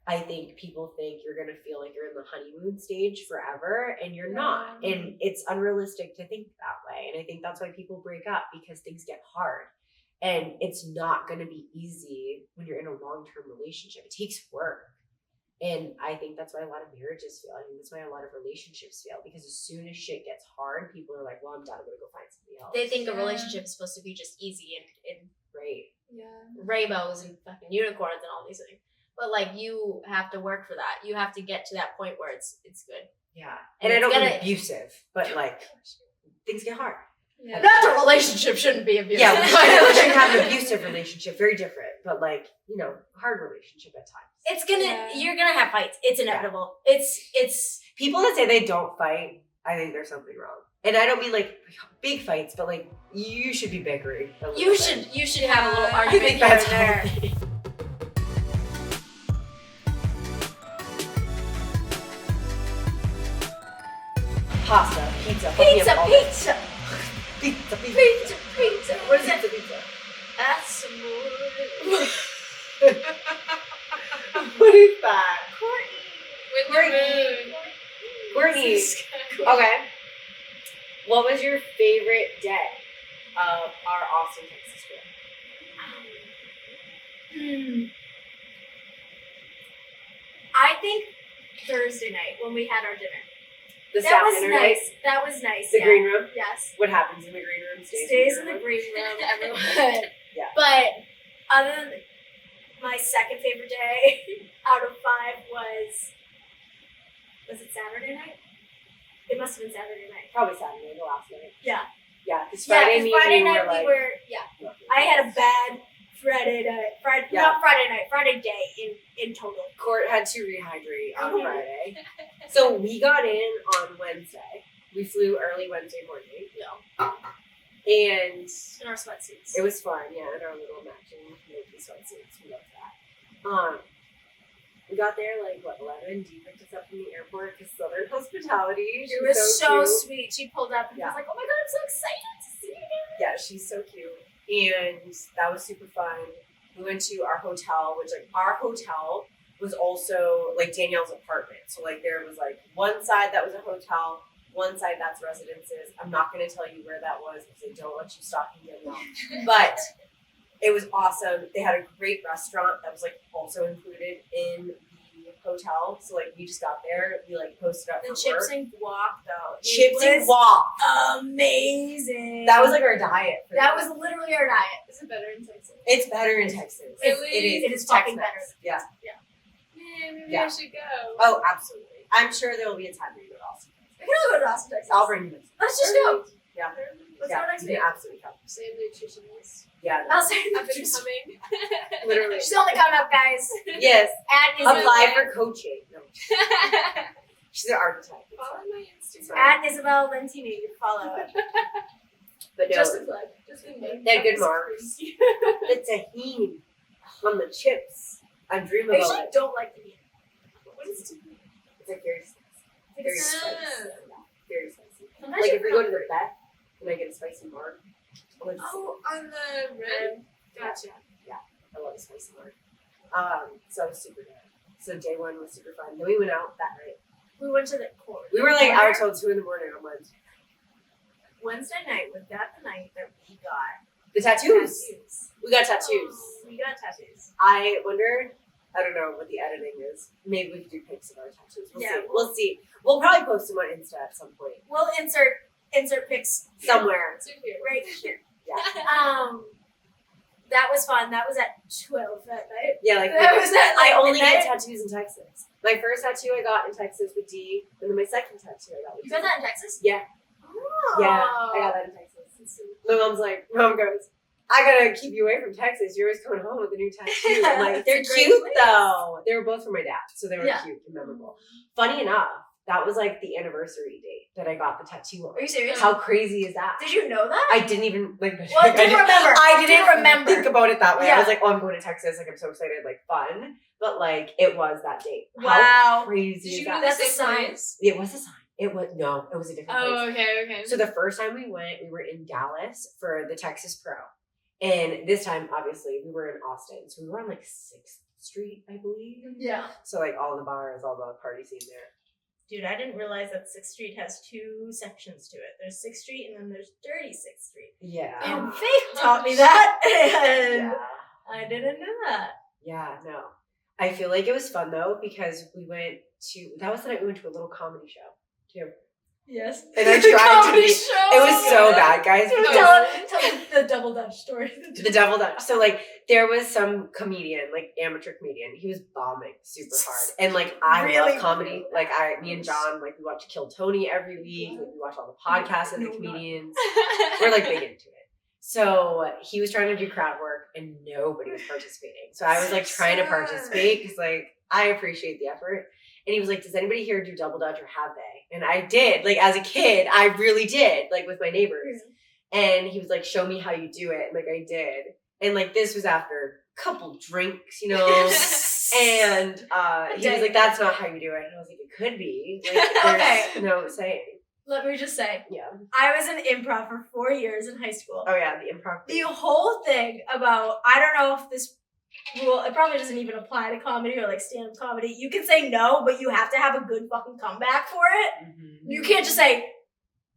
I think people think you're going to feel like you're in the honeymoon stage forever, and you're not. And it's unrealistic to think that way. And I think that's why people break up, because things get hard. And it's not going to be easy when you're in a long-term relationship. It takes work. And I think that's why a lot of marriages fail. I think that's why a lot of relationships fail, because as soon as shit gets hard, people are like, well, I'm done. I'm going to go find somebody else. They think a relationship is supposed to be just easy and right. Rainbows and fucking unicorns and all these things. But like, you have to work for that. You have to get to that point where it's good. Yeah. And I don't mean abusive, but like, things get hard. Yeah. Not the relationship shouldn't be abusive. Yeah, we shouldn't have an abusive relationship. Very different. But like, hard relationship at times. You're gonna have fights. It's inevitable. Yeah. It's people that say they don't fight, I think there's something wrong. And I don't mean like big fights, but like, you should be bickering. You should have a little argument here and there. Pasta, pizza. Pizza. What is that? Pizza. That's some more. What is that? Courtney. Okay. What was your favorite day of our Austin, Texas trip? I think Thursday night when we had our dinner. That was nice. That was nice. The green room? Yes. What happens in the green room stays in the green room. Everyone. Yeah. But other than my second favorite day out of 5 was it Saturday night? It must have been Saturday night. Probably Saturday, the last night. Yeah. Yeah, because Friday night we were I had a bad Friday day in total. Court had to rehydrate on Friday. So we got in on Wednesday. We flew early Wednesday morning. Yeah. And in our sweatsuits. It was fun, yeah, in our little matching Nike sweatsuits. We loved that. We got there 11. Dee picked us up from the airport because Southern Hospitality. She was so sweet. She pulled up and was like, "Oh my god, I'm so excited to see you." Yeah, she's so cute. And that was super fun. We went to our hotel, which our hotel was also Danielle's apartment. So there was one side that was a hotel, one side that's residences. I'm not going to tell you where that was because I don't want you stalking Danielle. But it was awesome. They had a great restaurant that was also included in the hotel. So we just got there. We posted up the for chips work. And guac though. Chips and guac. Amazing. That was our diet. That was literally our diet. Is it better in Texas? It's better in Texas. It is fucking better. Yeah. Man, maybe I should go. Oh, absolutely. I'm sure there will be a time where you go to Austin, Texas. We can all go to Austin, Texas. I'll bring you. Let's just go. Yeah. Let's go next week. Absolutely come. Same nutritionist. Yeah. I'll say I've been coming. Literally. She's only coming up, guys. Yes. Apply for coaching. No. Isabel. She's an architect. Follow my Instagram. At Isabel Lentini. Follow it. But no. Just a plug. They're good marks. The tahini on the chips. I dream I about usually it. don't like the meat. What is it? It's very spicy. Very spicy. Very spicy. Sometimes If we go to the vet, can I get a spicy marg? Oh, on the red. Gotcha. Yeah, I love a spicy marg. So I was super good. So day 1 was super fun. Then we went out that night. We went to the court. We were out till 2 in the morning on Wednesday. Wednesday night was that the night that we got the tattoos. We got tattoos. We got tattoos. I wondered. I don't know what the editing is. Maybe we could do pics of our tattoos. We'll see. We'll probably post them on Insta at some point. We'll insert pics somewhere. Right here. Yeah. That was fun. That was at 12 that night. Yeah, I only get tattoos in Texas. My first tattoo I got in Texas with Dee, and then my second tattoo I got with You got that in Texas? Yeah. Oh. Yeah, I got that in Texas. My mom goes, I gotta keep you away from Texas. You're always coming home with a new tattoo. I'm like, they're cute though. They were both from my dad, so they were cute and memorable. Funny enough, that was the anniversary date that I got the tattoo on. Are you serious? How crazy is that? Did you know that? I didn't even Well, I didn't remember. I didn't remember. Think about it that way. Yeah. I was like, oh, I'm going to Texas. I'm so excited. Fun. But it was that date. Wow. How crazy Did is you that? do That's a same sign. place? It was a sign. It was a different place. Oh, okay. So the first time we went, we were in Dallas for the Texas Pro. And this time, obviously, we were in Austin. So we were on 6th Street, I believe. Yeah. So like all the bars, all the party scene there. Dude, I didn't realize that 6th Street has 2 sections to it. There's 6th Street and then there's Dirty 6th Street. Yeah. And Faith taught me that, and Yeah. I didn't know that. Yeah, no. I feel like it was fun though because that was the night we went to a little comedy show too. Yes. And I tried to be, show. it was so bad, guys. because- Tell the double Dutch story. The Devil Dutch. So like there was some comedian, like amateur comedian. He was bombing super hard, and like I Really? love comedy. Like me and John, like we watch Kill Tony every week. Like, we watch all the podcasts of the comedians. We're like big into it. So he was trying to do crowd work, and nobody was participating. So I was like trying to participate because like I appreciate the effort. And he was like, "Does anybody here do double dutch or have they?" And I did. Like as a kid, I really did. Like with my neighbors. And he was like, "Show me how you do it." And like I did. And like this was after a couple drinks, you know. And he was like, "That's not how you do it." And I was like, "It could be." Like, there's no saying. Let me just say, Yeah. I was in improv for 4 years in high school. Oh yeah, the improv. The whole thing about, I don't know if this rule, it probably doesn't even apply to comedy or like stand-up comedy. You can say no, but you have to have a good fucking comeback for it. Mm-hmm. You can't just say,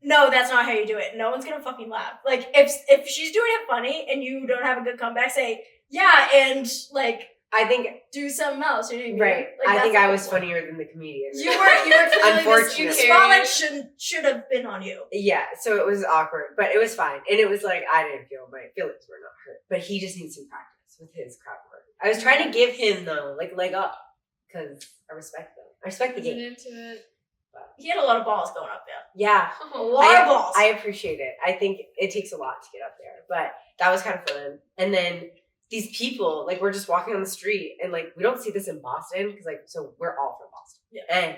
"No, that's not how you do it." No one's gonna fucking laugh. Like, if she's doing it funny and you don't have a good comeback, say, "Yeah," and like, I think do something else. You know what I mean? right. Like, I think that's I the was whole point. funnier than the comedian. You were clearly Unfortunately. the spotlight should have been on you. Yeah, so it was awkward, but it was fine. And it was like, I didn't feel, my feelings were not hurt. But he just needs some practice with his crowd work. I was trying to give him, though, like, leg up. Because I respect them. I respect the Get game. into it. He had a lot of balls going up there. Yeah. A lot of balls. I appreciate it. I think it takes a lot to get up there. But that was kind of fun. And then these people, like, we're just walking on the street. And, like, we don't see this in Boston. Because, like, so we're all from Boston. Yeah. And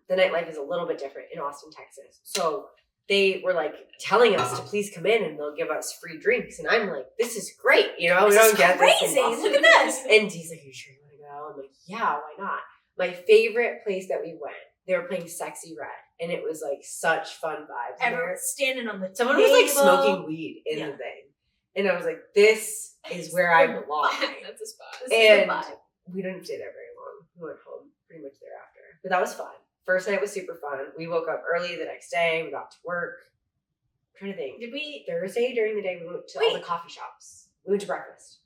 the nightlife is a little bit different in Austin, Texas. So they were like telling us to please come in and they'll give us free drinks. And I'm like, this is great. You know, we don't get this in Boston. Look at this. And he's like, "Are you sure you want to go?" I'm like, "Yeah, why not?" My favorite place that we went, they were playing Sexy Red. And it was like such fun vibes. Everyone standing on the Someone table. was like smoking weed in Yeah. the thing. And I was like, this is where I belong. That's a spot. This is the And vibe. we didn't stay there very long. We went home pretty much thereafter. But that was fun. First night was super fun. We woke up early the next day. We got to work. I'm trying to think. Did we? Thursday during the day, we went to all the coffee shops. We went to breakfast.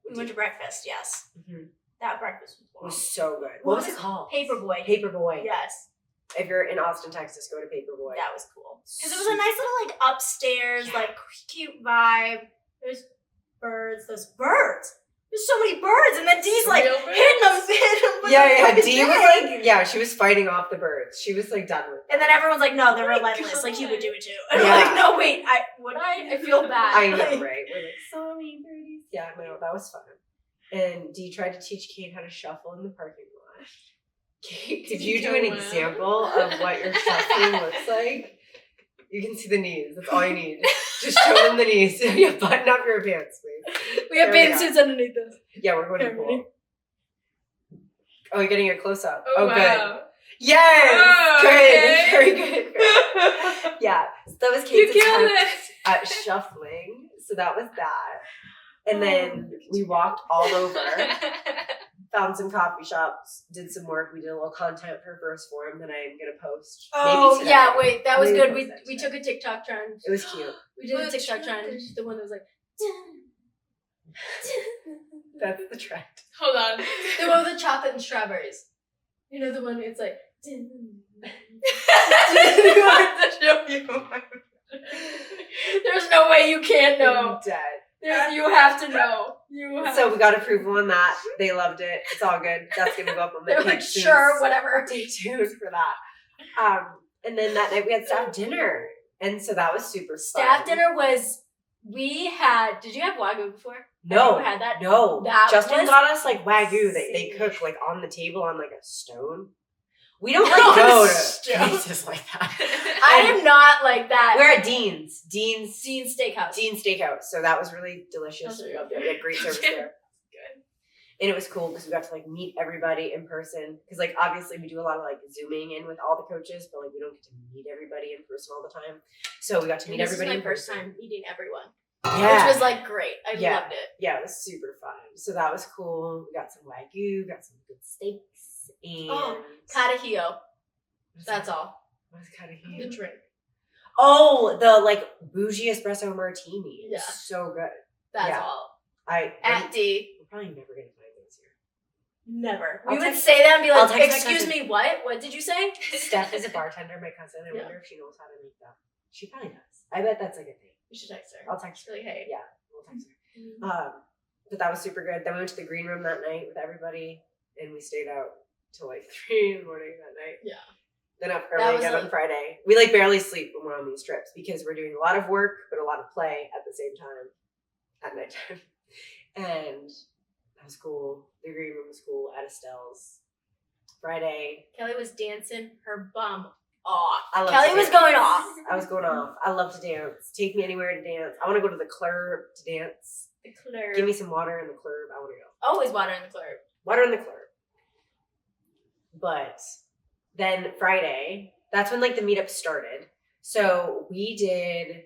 We went to breakfast. Yes, Mm-hmm. that breakfast was It bomb. was so good. What was it called? Paperboy. Paperboy. Yes, If you're in Austin, Texas, go to Paperboy. that was cool because it was a nice little like upstairs, like cute vibe. There's birds. Those birds. There's so many birds, and then Dee's like Real hitting birds? them. with Yeah, the yeah. fucking Dee was thing. like, yeah, she was fighting off the birds. She was like done with it. And then everyone's like, "No, they're Oh my relentless. Like you would do it too." And Yeah. I'm like, "No, wait, I feel bad." I know, Like, right? We're like, sorry, birdies. Yeah, no, that was fun. And Dee tried to teach Kate how to shuffle in the parking lot. Kate, could you do an example of what your shuffling looks like? You can see the knees. That's all you need. Just show them the knees. Yeah, button up your pants, please. We have There we bathing go. suits underneath this. Yeah, we're going to the Okay, pool. Oh, you're getting a close up. Oh, good. wow. Yes! Oh, good. okay. Very good. Very. Yeah. So that was You Kate's killed attempt it. at shuffling. So that was that. And then we walked all over, found some coffee shops, did some work. We did a little content for First Form that I'm going to post. Oh maybe today. yeah, wait, that was Maybe good. post that We today. took a TikTok trend. It was cute. We did a What TikTok trend? trend. The one that was like. That's the trend. Hold on. The one with the chocolate and strawberries. You know the one it's like. There's no way you can't know. I'm dead. You have to know. You have So we got approval on that. They loved it. It's all good. That's going to go up on the They're page like, soon. sure, whatever. Stay tuned for that. And then that night we had staff dinner. And so that was super fun. Staff dinner was. We had. Did you have Wagyu before? No. Have you had that? No. That Justin was got us like Wagyu that they insane. cook like on the table on like a stone. We don't On like go a to stone. places like that. I am not like that. We're at Dean's Steakhouse. Steakhouse. So that was really delicious. That's We really loved it. We had great service there. Good. And it was cool because we got to like meet everybody in person. Because like obviously we do a lot of like zooming in with all the coaches, but like we don't get to meet everybody in person all the time. So we got to meet This is everybody my in first person. time meeting everyone. Yeah. Which was like great. I Yeah. loved it. Yeah, it was super fun. So that was cool. We got some Wagyu, got some good steaks, and Carajillo. What's That's that? all. What's The Carajillo? drink. Oh, the like bougie espresso martini. It was Yeah. so good. That's Yeah. all. I'm D. we're probably never gonna find those here. Never. I'll We would text- say that and be I'll like, text my excuse cousin. me, what? What did you say? Steph is a bartender, my cousin. I Yeah. wonder if she knows how to make that. She probably does. I bet that's like a thing. You should text her. I'll text her. Be like, hey. Yeah, we'll text her. Mhm. But that was super good. Then we went to the green room that night with everybody, and we stayed out till like 3 in the morning that night. Yeah. Then up That early was again on Friday. We like barely sleep when we're on these trips because we're doing a lot of work but a lot of play at the same time at nighttime. And that was cool. The green room was cool at Estelle's. Friday. Kelly was dancing her bum off. I love Kelly to was dance. going off. I was going off. I love to dance. Take me anywhere to dance. I want to go to the club to dance. The club. Give me some water in the club. I want to go. Always water in the club. Water in the club. But then Friday, that's when like the meetup started. So we did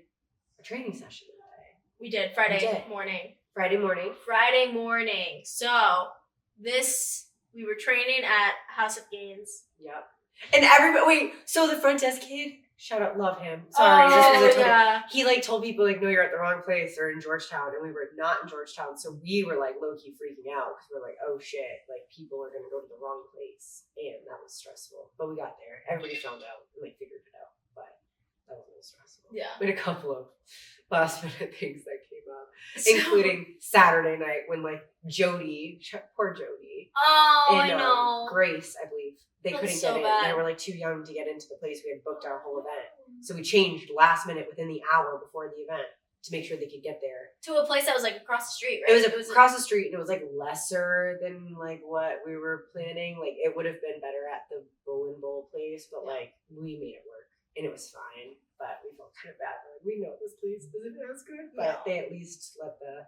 a training session that day. We did Friday did. morning. Friday morning. Friday morning. So we were training at House of Gains. Yep. And everybody, wait, so the front desk kid, shout out, love him. Sorry, this was a total, yeah. he like told people like, no, you're at the wrong place or in Georgetown, and we were not in Georgetown, so we were like low key freaking out because we're like, oh shit, like people are gonna go to the wrong place, and that was stressful. But we got there, everybody found out and like figured it out, but that was a little stressful. Yeah. We had a couple of last minute things that came up, including Saturday night when like Jody, poor Jody, Oh, and I know. Grace, I believe. They That's couldn't so get in. bad. They were like too young to get into the place. We had booked our whole event. So we changed last minute within the hour before the event to make sure they could get there. To a place that was like across the street, right? It was across the street and it was like lesser than like what we were planning. Like it would have been better at the Bull and Bowl place, but like we made it work and it was fine. But we felt kind of bad. Like, we know this place isn't as good, but they at least let the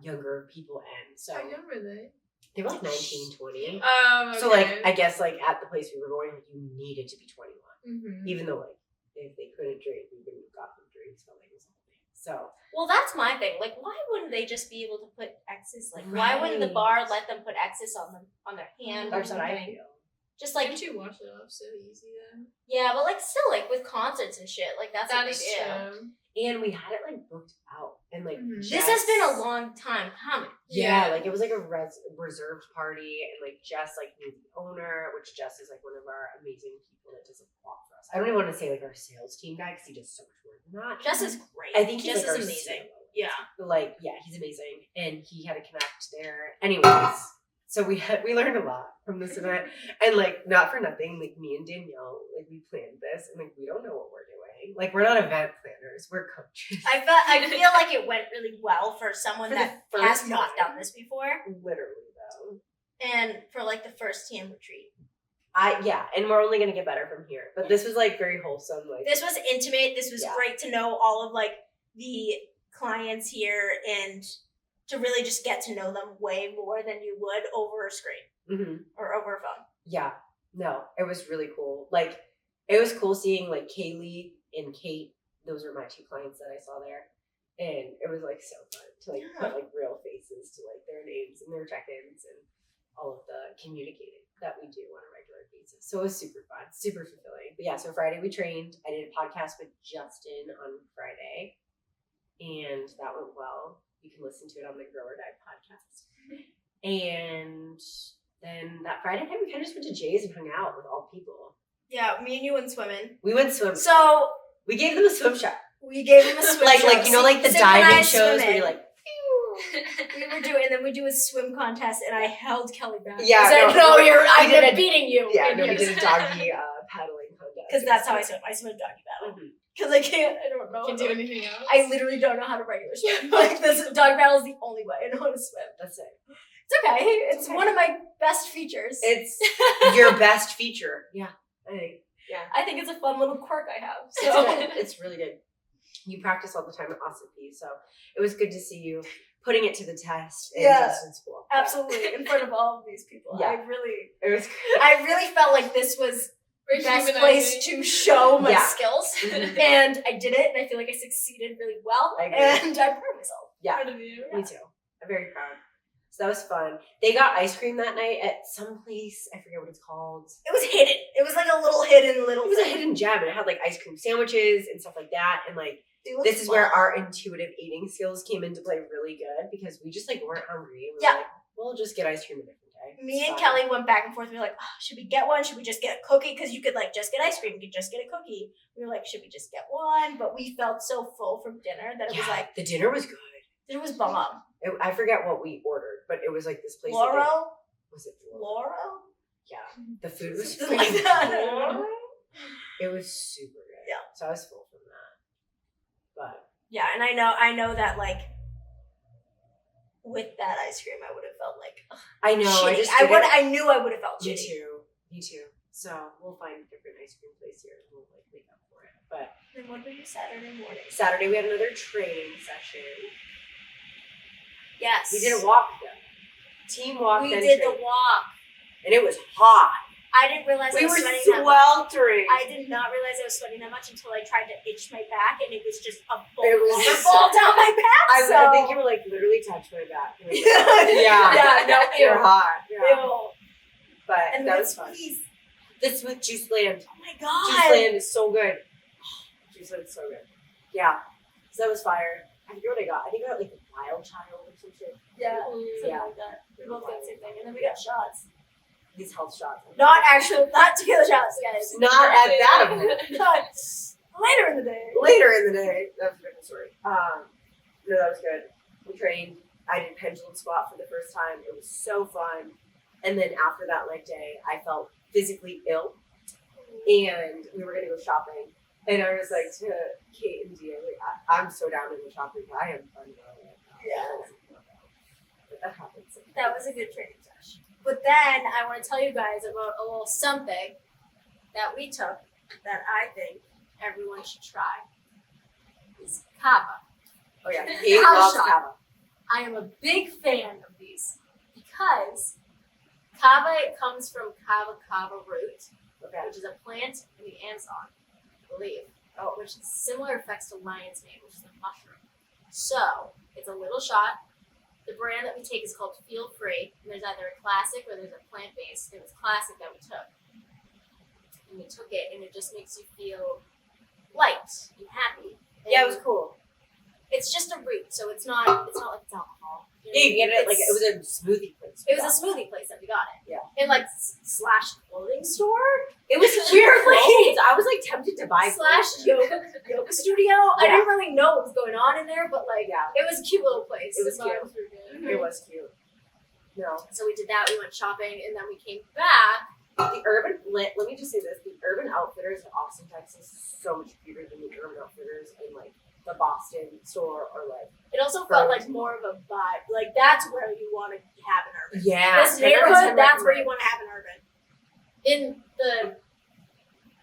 younger people in. So How young were they? they were like 19, 20. Okay. So like I guess like at the place we were going, you needed to be 21. Mm-hmm. Even though like if they couldn't drink, we wouldn't have got them drinks, but like it was a whole thing. So Well, that's my thing. Like, why wouldn't they just be able to put X's? Like, why wouldn't the bar Right. let them put X's on their hand or that's what I something? feel. Just like, Can't you wash it off so easy then? yeah, but like still like with concerts and shit, like that's That what is they do. true. And we had it like booked out and like Mhm. This has been a long time coming. Yeah, Yeah. like it was like a reserved party, and like Jess like knew the owner, which Jess is like one of our amazing people that does a lot for us. I don't even want to say like our sales team guy because he does so much more than that. Jess is great. I think he's Jess like is our amazing. COO. Yeah. Like yeah, he's amazing, and he had to connect there. Anyways, so we learned a lot from this event, and like not for nothing, like me and Danielle, like we planned this, and like we don't know what we're doing. Like we're not event planners, we're coaches. I feel like it went really well for someone For the that first has not time. done this before, Literally though. and for like the first TM retreat. And we're only gonna get better from here. But this was like very wholesome. Like This was intimate. This was Yeah. great to know all of like the clients here and to really just get to know them way more than you would over a screen mhm. or over a phone. Yeah, no, it was really cool. Like it was cool seeing like Kaylee and Kate. Those were my two clients that I saw there, and it was like so fun to like Yeah. put like real faces to like their names and their check-ins and all of the communicating that we do on a regular basis. So it was super fun, super fulfilling. But yeah, so Friday we trained. I did a podcast with Justin on Friday, and that went well. You can listen to it on the Grow or Die podcast. And then that Friday night, we kind of just went to Jay's and hung out with all people. Yeah, me and you went swimming. We went swimming. So We gave them a swim shot. we gave them a swim Like show. you know, like the diving Synchronized shows where swimming. you're like, We were doing, and then we do a swim contest, and I held Kelly back. Yeah, I said, no, we I'm did a- beating you. yeah, And no, we he was- did a doggy paddling contest. Because that's how I swim. I swim doggy paddle. Mhm. Because I don't know. Can't do anything else. I literally don't know how to regular swim. Like, this dog paddle is the only way I know how to swim. That's it. It's okay. It's okay. one of my best features. It's your best feature. Yeah, I think. Yeah, I think it's a fun little quirk I have. it's So good. It's really good. You practice all the time at OSCP, so it was good to see you putting it to the test in Yeah. Justin's school. absolutely in front of all of these people. Yeah. I really It was. felt like this was Very best humanizing. place to show my Yeah. skills. Mhm. And I did it, and I feel like I succeeded really well. I agree. And I'm proud of myself. Yeah, Proud of you. me too. I'm very proud. So that was fun. They got ice cream that night at some place. I forget what it's called. It was hidden. It was like a little hidden It was a thing. hidden gem, and it had like ice cream sandwiches and stuff like that. And like It was this is where fun. our intuitive eating skills came into play really good because we just like weren't hungry. We were Yeah. like, we'll just get ice cream a different day. Me It's and fine. Kelly went back and forth. We were like, oh, should we get one? Should we just get a cookie? Because you could like just get ice cream. You could just get a cookie. We were like, should we just get one? But we felt so full from dinner that it was like, the dinner was good. it was bomb. I forget what we ordered, but it was like this place. that Laurel? was it Laurel? Laurel? Yeah, the food was Something like freaking that. good. It was super good. Yeah. So I was full from that. But Yeah, and I know that like with that ice cream, I would have felt like I know shitty. didn't- I knew I would have felt Me shitty. too. Me too. So we'll find a different ice cream place here and we'll like make up for it. But Then what did we do Saturday morning? Saturday we had another training session. Yes. We did a walk though. Team walk. We then did the training. walk. And it was hot. I didn't realize We I was were sweating that much. sweltering. I did not realize I was sweating that much until I tried to itch my back, and it was just a It was ball down my back. I think you were like literally touched my back. Yeah, no, You're ew. hot. Yeah. Ew. But And that the was fun. squeeze. This with Juice Land. Oh my Juice god. Land is so good. Juice Land is so good. Yeah. So that was fire. I forget what I got. I think I got like a Wild Child or some shit. Yeah. Something Yeah. like that. We both got the same thing, and then we got shots. These health shots. Not tequila shots, guys. Not at that event. Not later in the day. Later in the day. That was a different story. No, that was good. We trained. I did pendulum squat for the first time. It was so fun. And then after that leg day, I felt physically ill. And we were going to go shopping. And I was like to Kate and Dia, like, I'm so down to go shopping. I am fun right now. Yeah. But that happens. That was a good training session. But then I want to tell you guys about a little something that we took that I think everyone should try. Is kava. Oh, yeah. Kate Kava loves shot. kava. I am a big fan of these because kava comes from kava root, Okay. which is a plant in the Amazon, I believe, which has similar effects to lion's mane, which is a mushroom. So it's a little shot. The brand that we take is called Feel Free, and there's either a classic or there's a plant-based. It was classic that we took. And we took it, and it just makes you feel light and happy. Yeah, it And was cool. it's just a root, so it's not like it's alcohol. You know Yeah, you what I get mean? it like it was a smoothie place. It was a smoothie place that we got it. Yeah. In like slash clothing store It was Weird, like- clothes. I was like tempted to buy slash clothes. yoga studio. I Yeah. didn't really know what was going on in there, but like Yeah. it was a cute little place. It was So cute. it was really good. It was cute. No. So we did that. We went shopping, and then we came back. The Urban, let me just say this, the Urban Outfitters in Austin, Texas is so much cuter than the Urban Outfitters in like the Boston store or like. It also felt like more of a vibe. Like that's where you want to have an urban. Yeah. This neighborhood, that's where you want to have an urban.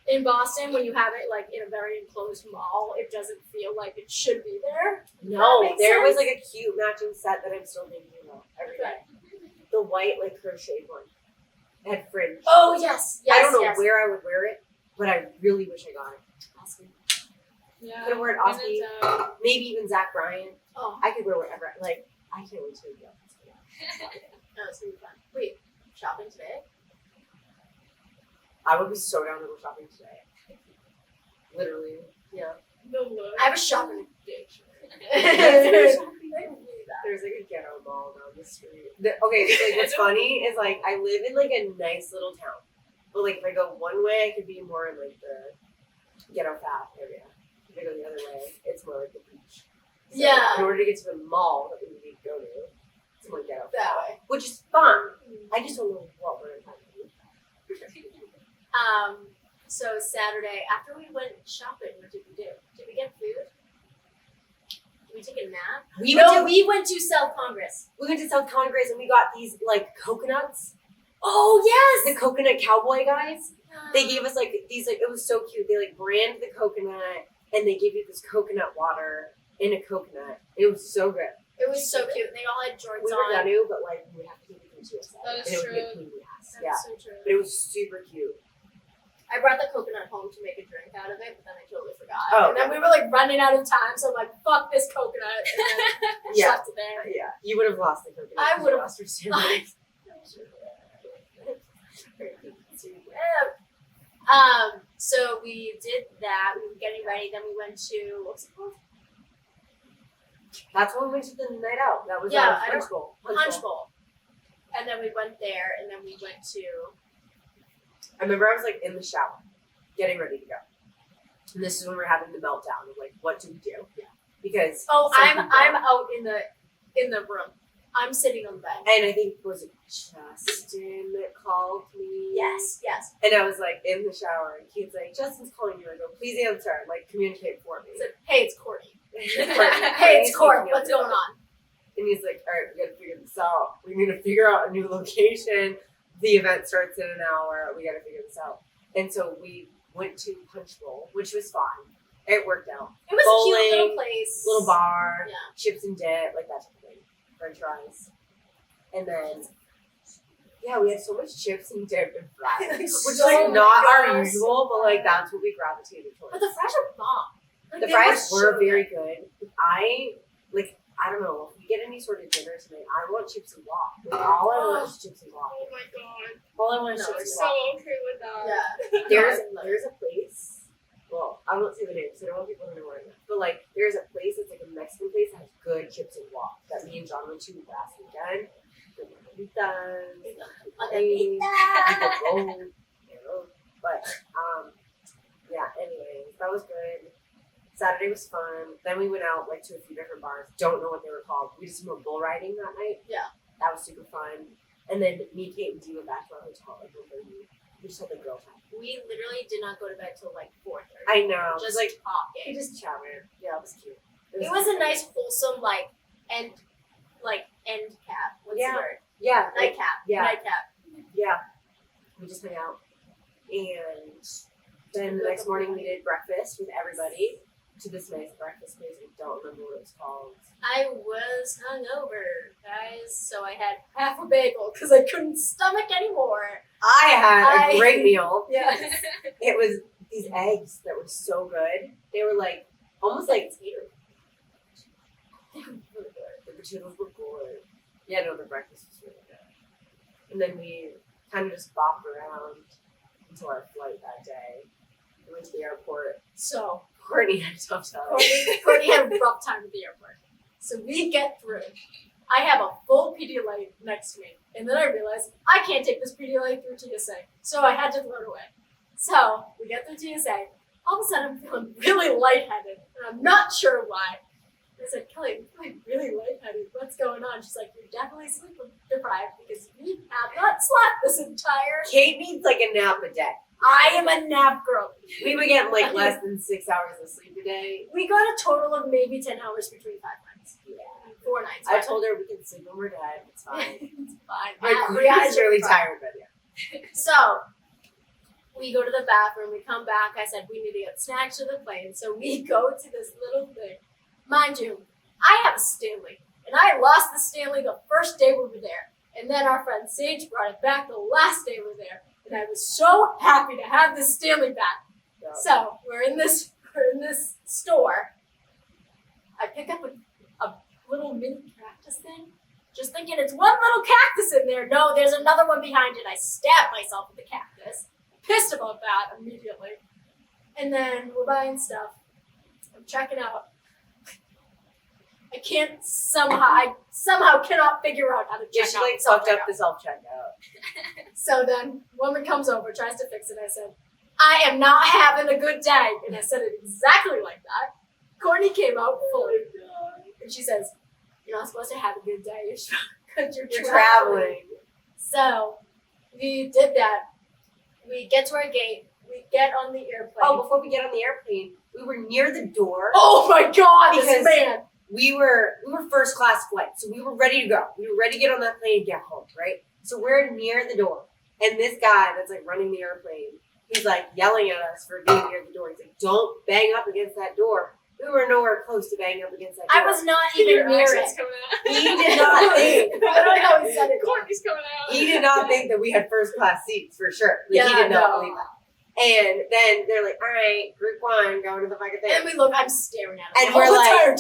In Boston, when you have it like in a very enclosed mall, it doesn't feel like it should be there. No, That makes there was sense. like a cute matching set that I'm still thinking about every day. The white like crocheted one. It had fringe. Oh yes, yes. I don't know yes. where I would wear it, but I really wish I got it. Awesome. Yeah. Could have worn when Oski. it's, Maybe even Zach Bryan. Oh, I could wear whatever. Like I can't wait to go. that was gonna be fun. Wait, shopping today? I would be so down to go shopping today. Literally. Yeah. the look. I have a shopping addiction. There's There's like a ghetto mall down the street. Okay, so like what's funny is like I live in like a nice little town, but like if I go one way, I could be more in like the ghetto fat area. If I go the other way, it's more like the beach. So Yeah. In order to get to the mall that we need to go to, it's more ghetto that fat, way. which is fun. I just don't know what we're trying to do. So Saturday, after we went shopping, what did we do? Did we get food? Did we take a nap? We went to South Congress. went to South Congress and we got these like coconuts. Oh yes. The coconut cowboy guys. They gave us like these like it was so cute. They like brand the coconut and they give you this coconut water in a coconut. It was so good. It was so cute. And they all had Jordans We were on. Danu, but like we would have to take it to us. That is and it would be a true. pain in the ass. That Yeah. was so true. But it was super cute. I brought the coconut home to make a drink out of it, but then I totally forgot. Oh, and then we were like running out of time, so I'm like, fuck this coconut. And then Yeah. left it there. Yeah, you would have lost the coconut. I would have lost your sandwich. So we did that. We were getting ready. Then we went to what was it called? That's when we went to the night out. That was Yeah, our Punch Bowl. Punch Bowl. And then we went there, and then we went to. I remember I was like in the shower, getting ready to go. And this is when we're having the meltdown of like, what do we do? Yeah. Because Oh, some I'm people- out in the room. I'm sitting on the bed. And I think was it Justin that called me? Yes. And I was like in the shower, and Kate's like, Justin's calling you. I go, please answer, like communicate for me. I said, hey, it's Courtney. Hey, Hey, it's Court. What's going on? And he's like, all right, we gotta figure this out. We need to figure out a new location. The event starts in an hour. We gotta figure this out. And so we went to Punch Bowl, which was fun. It worked out. It was a cute Bowling, little place. Little bar, Yeah. chips and dip, like that type of thing. French fries. And then, yeah, we had so much chips and dip and fries, which is So like not our gross. usual, but like that's what we gravitated towards. But the fries are bomb. Like, The they fries so were very good. good. I don't know, if we get any sort of dinner tonight, I want chips and guac. Like, all I want is chips and guac. Oh my god. All I want is No, chips I'm and so guac. okay with that. Yeah. There's a place, well, I won't say the name because I don't want people to know where it is, but like, there's a place that's like a Mexican place that has good chips and guac that me and John went to last weekend. Good margaritas, but yeah, anyways, that was good. Saturday was fun. Then we went out like to a few different bars. Don't know what they were called. We did some more bull riding that night. Yeah. That was super fun. And then me, Kate, and Dee went back to our hotel like 1:30. We just had the girl time. We literally did not go to bed till like 4:30. I know. Just like talking. we just chatted. Yeah, it was cute. It was a nice, wholesome, end cap. What's Yeah. the word? Yeah. like, Nightcap. yeah. Nightcap. Yeah. We just hung out. And then the next morning we did breakfast with everybody to this nice breakfast place. I don't remember what it was called. I was hungover, guys, so I had half a bagel because I couldn't stomach anymore. I had a great meal. Yes. It was these eggs that were so good. They were like almost like tater. They were really good. The potatoes were good. Yeah, no, the breakfast was really good. And then we kind of just bopped around until our flight that day. We went to the airport. So, Courtney had a tough time. Courtney had a rough time at the airport. So we get through. I have a full Pedialyte next to me. And then I realized I can't take this Pedialyte through TSA. So I had to throw it away. So we get through TSA. All of a sudden I'm feeling really lightheaded. And I'm not sure why. I said, Kelly, I'm feeling really lightheaded. What's going on? She's like, you're definitely sleep deprived because you have not slept this entire. Kate needs like a nap a day. I am a nap girl. We were getting like less than 6 hours of sleep a day. We got a total of maybe 10 hours between 5 nights. Yeah. 4 nights. I told her we can sleep when we're dead. It's fine. It's fine. Like, Brianna's really fine. tired, but yeah. So we go to the bathroom. We come back. I said we need to get snacks for the plane. So we go to this little thing. Mind you, I have a Stanley, and I lost the Stanley the first day we were there. And then our friend Sage brought it back the last day we were there. And I was so happy to have this Stanley back. Yeah. So we're in this store. I pick up a little mini cactus thing, just thinking it's one little cactus in there. No, there's another one behind it. I stab myself with the cactus. Pissed about that immediately. And then we're buying stuff. I'm checking out. I somehow cannot figure out how to check Yeah, she out. like fucked up the self-checkout. So then woman comes over, tries to fix it. I said, I am not having a good day. And I said it exactly like that. Courtney came out fully. And she says, you're not supposed to have a good day because you're traveling. So we did that. We get to our gate. We get on the airplane. Oh, before we get on the airplane, we were near the door. Oh my God, Because- this man. We were first class flight, so we were ready to go. We were ready to get on that plane and get home, right? So we're near the door, and this guy that's like running the airplane, he's like yelling at us for being near the door. He's like, "Don't bang up against that door." We were nowhere close to banging up against that door. I was not even Your near accent's it. coming out. He did not think. I don't know. He said it. Courtney's coming out. He did not think that we had first class seats for sure. Like, he Yeah, did not no. believe that. And then they're like, all right, group one, going to the fucking thing. And we look, I'm staring at him. And we're like,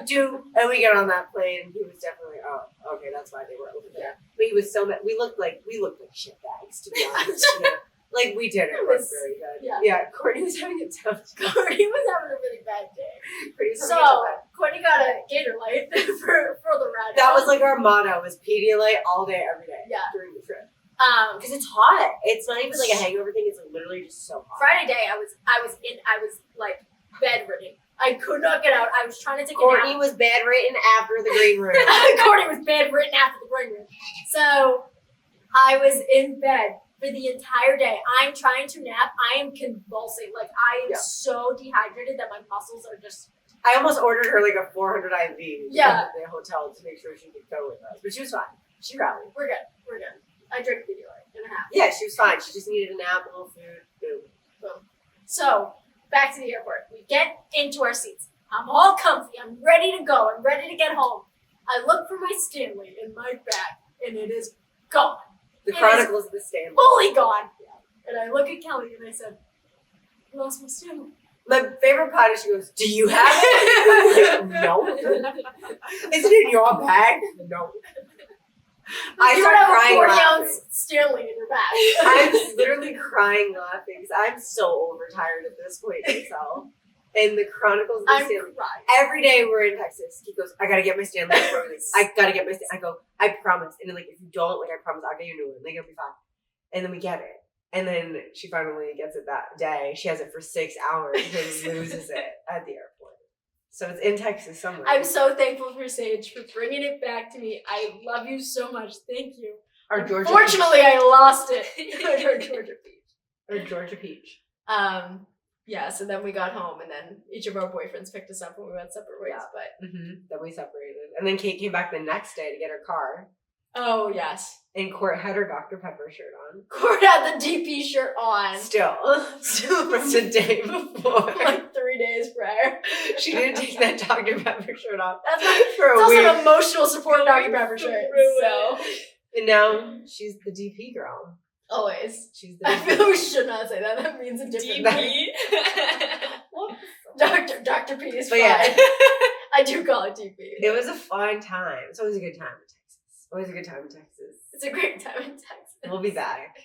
do. And we get on that plane, and he was definitely like, oh, okay, that's why they were over there. But he was so mad. We looked like shit bags, to be honest. Like, we didn't look very good. Yeah, Courtney was having a tough time. Courtney was having a really bad day. So, Courtney got a Gator Light for the ride. that was like our motto, was Pedialyte all day, every day during the trip. Because it's hot. It's not even like a hangover thing. It's like literally just so hot. Friday day, I was like bedridden. I could not get out. I was trying to take a Courtney nap. was bedridden after the green room. Courtney was bedridden after the green room. So I was in bed for the entire day. I'm trying to nap. I am convulsing. Like, I am so dehydrated that my muscles are just... I almost ordered her like a 400 IV at the hotel to make sure she could go with us. But she was fine. She rallied. We're good. I drank Pedialyte and a half. Yeah, she was fine. She just needed a nap, a little food. Boom. So, back to the airport. We get into our seats. I'm all comfy. I'm ready to go. I'm ready to get home. I look for my Stanley in my bag, and it is gone. The Chronicles of the Stanley. Fully gone. And I look at Kelly, and I said, I lost my Stanley. My favorite part is she goes, do you have it? I'm like, no. Is it in your bag? No. I You start have crying a 40 laughing. ounce Stanley in your bag. I'm literally crying laughing because I'm so overtired at this point myself. And the Chronicles of the Stanley. Crying. Every day we're in Texas, he goes, I gotta get my Stanley before we leave. I gotta get my Stanley. I go, I promise. And then, like, if you don't, like, I promise I'll get you a new one. Like, it'll be fine. And then we get it. And then she finally gets it that day. She has it for 6 hours and loses it at the airport. So it's in Texas somewhere. I'm so thankful for Sage for bringing it back to me. I love you so much. Thank you. Our Georgia Fortunately, I lost it. Our Georgia Peach. Or Georgia Peach. Yeah, so then we got home, and then each of our boyfriends picked us up when we went separate ways. But Then we separated. And then Kate came back the next day to get her car. oh yes, And Court had her Dr. Pepper shirt on. Court had the DP shirt on. Still from the day before. Like 3 days prior. She didn't take that Dr. Pepper shirt off. That's my, for a it's also week. an emotional support Dr. Pepper shirt. So And now she's the DP girl. always. She's the I feel we should not say that. That means a different thing. Dr. P is fine. But yeah. I do call it DP. It was a fun time. It's always a good time in Texas. Always a good time in Texas. It's a great time in Texas. We'll be back.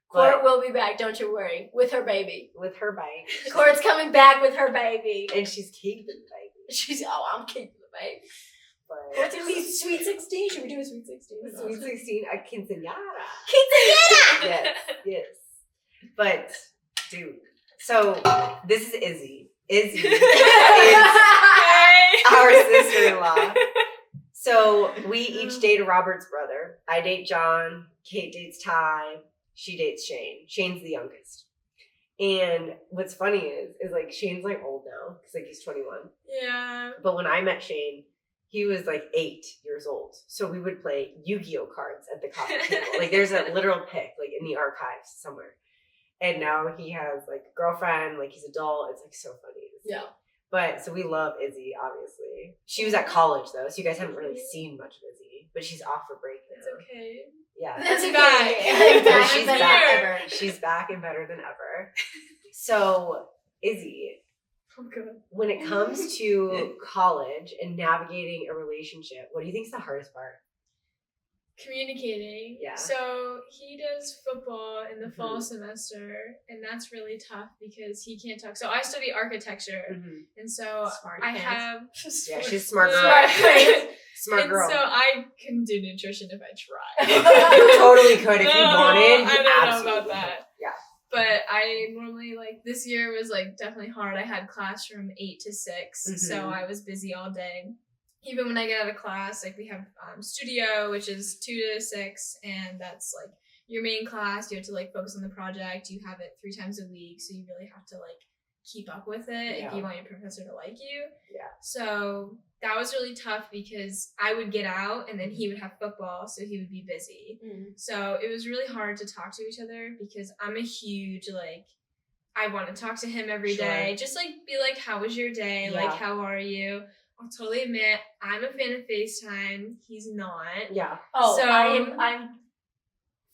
Court will be back, don't you worry. With her baby. With her bike. Court's coming back with her baby. And she's keeping the baby. I'm keeping the baby. But What's it be? Sweet 16? Should we do a Sweet 16? Sweet 16, a quinceañera. Quinceañera! Yes. But, dude, so this is Izzy. Izzy is our sister-in-law. So we each date Robert's brother. I date John. Kate dates Ty. She dates Shane. Shane's the youngest. And what's funny is like Shane's like old now because like he's 21. Yeah. But when I met Shane, he was like 8 years old. So we would play Yu-Gi-Oh cards at the coffee table. Like there's a literal pic like in the archives somewhere. And now he has like a girlfriend, like he's adult. It's like so funny to see. Yeah. But so we love Izzy, obviously. She was at college though, so you guys haven't really seen much of Izzy. But she's off for break now. It's okay. Yeah. That's okay. Back. But Back she's better back. than ever. She's back and better than ever. So, Izzy, when it comes to college and navigating a relationship, what do you think is the hardest part? Communicating. Yeah. So he does football in the fall semester, and that's really tough because he can't talk. So I study architecture, and so Smart I pants. have. Yeah, she's smart girl. Smart pants. Smart And girl. so I can do nutrition if I tried. You totally could if you No, wanted. I You don't know absolutely about that. could. Yeah. But I normally, like, this year was, like, definitely hard. I had class from 8 to 6, so I was busy all day. Even when I get out of class, like, we have studio, which is 2 to 6, and that's, like, your main class. You have to, like, focus on the project. You have it 3 times a week, so you really have to, like, keep up with it if you want your professor to like you. Yeah. So that was really tough because I would get out and then he would have football, so he would be busy. So it was really hard to talk to each other because I'm a huge, like, I want to talk to him every day. Just, like, be like, how was your day? Yeah. Like, how are you? I'll totally admit, I'm a fan of FaceTime. He's not. Yeah. Oh, So- I'm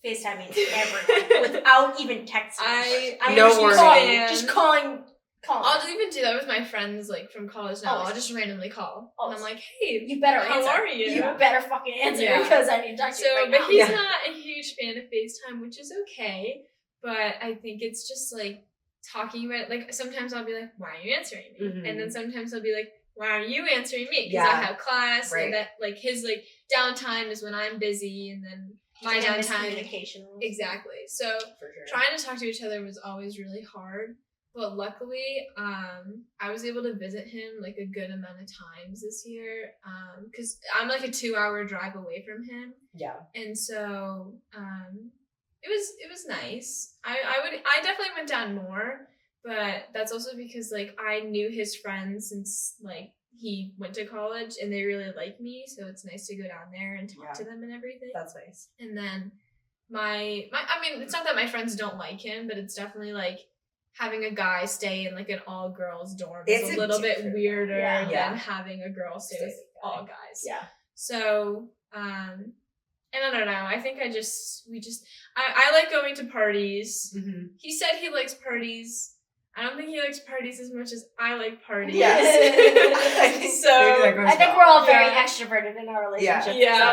FaceTiming everyone without even texting. I'm No just worries. just calling. I'll just even do that with my friends, like, from college now. Always. I'll just randomly call. Always. And I'm like, hey, You better how answer. are you? You better fucking answer Yeah. because I need to talk to you So, right but now. he's not a huge fan of FaceTime, which is okay. But I think it's just, like, talking about it. Like, sometimes I'll be like, why are you answering me? Mhm. And then sometimes I'll be like, why are you answering me? Because Yeah. I have class. Right. And that, like, his, like, downtime is when I'm busy. And then my downtime. Miscommunication. Exactly. So, For sure. trying to talk to each other was always really hard. But luckily, I was able to visit him like a good amount of times this year. Because I'm like a 2-hour drive away from him. Yeah. And so it was nice. I definitely went down more, but that's also because like I knew his friends since like he went to college and they really like me, so it's nice to go down there and talk to them and everything. That's nice. And then my I mean, it's not that my friends don't like him, but it's definitely like having a guy stay in like an all girls dorm is a little bit weirder than having a girl stay with all guys. Yeah. So, and I don't know. I think I like going to parties. Mm-hmm. He said he likes parties. I don't think he likes parties as much as I like parties. Yes. I think we're all very extroverted in our relationship. Yeah.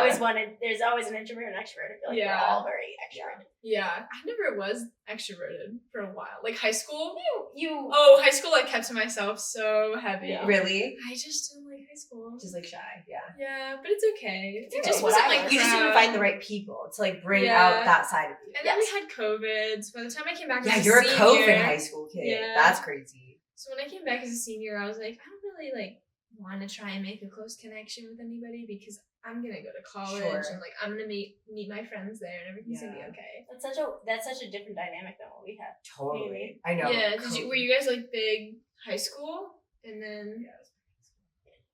There's always an introvert and extrovert. I feel like we're all very extroverted. Yeah. I never was extroverted for a while. Like high school. High school I kept to myself so heavy. Yeah. Really? I just didn't like high school. Just like shy, yeah. Yeah, but it's okay. It okay. just wasn't like You just didn't crowd. find the right people to like bring out that side of you. And then we had COVID. So by the time I came back as a you're senior, a COVID high school kid. Yeah. That's crazy. So when I came back as a senior, I was like, I don't really like want to try and make a close connection with anybody because I'm gonna go to college and like I'm gonna meet my friends there and everything's gonna be okay. That's such a different dynamic than what we had. Totally. I know. Yeah. Were you guys like big high school and then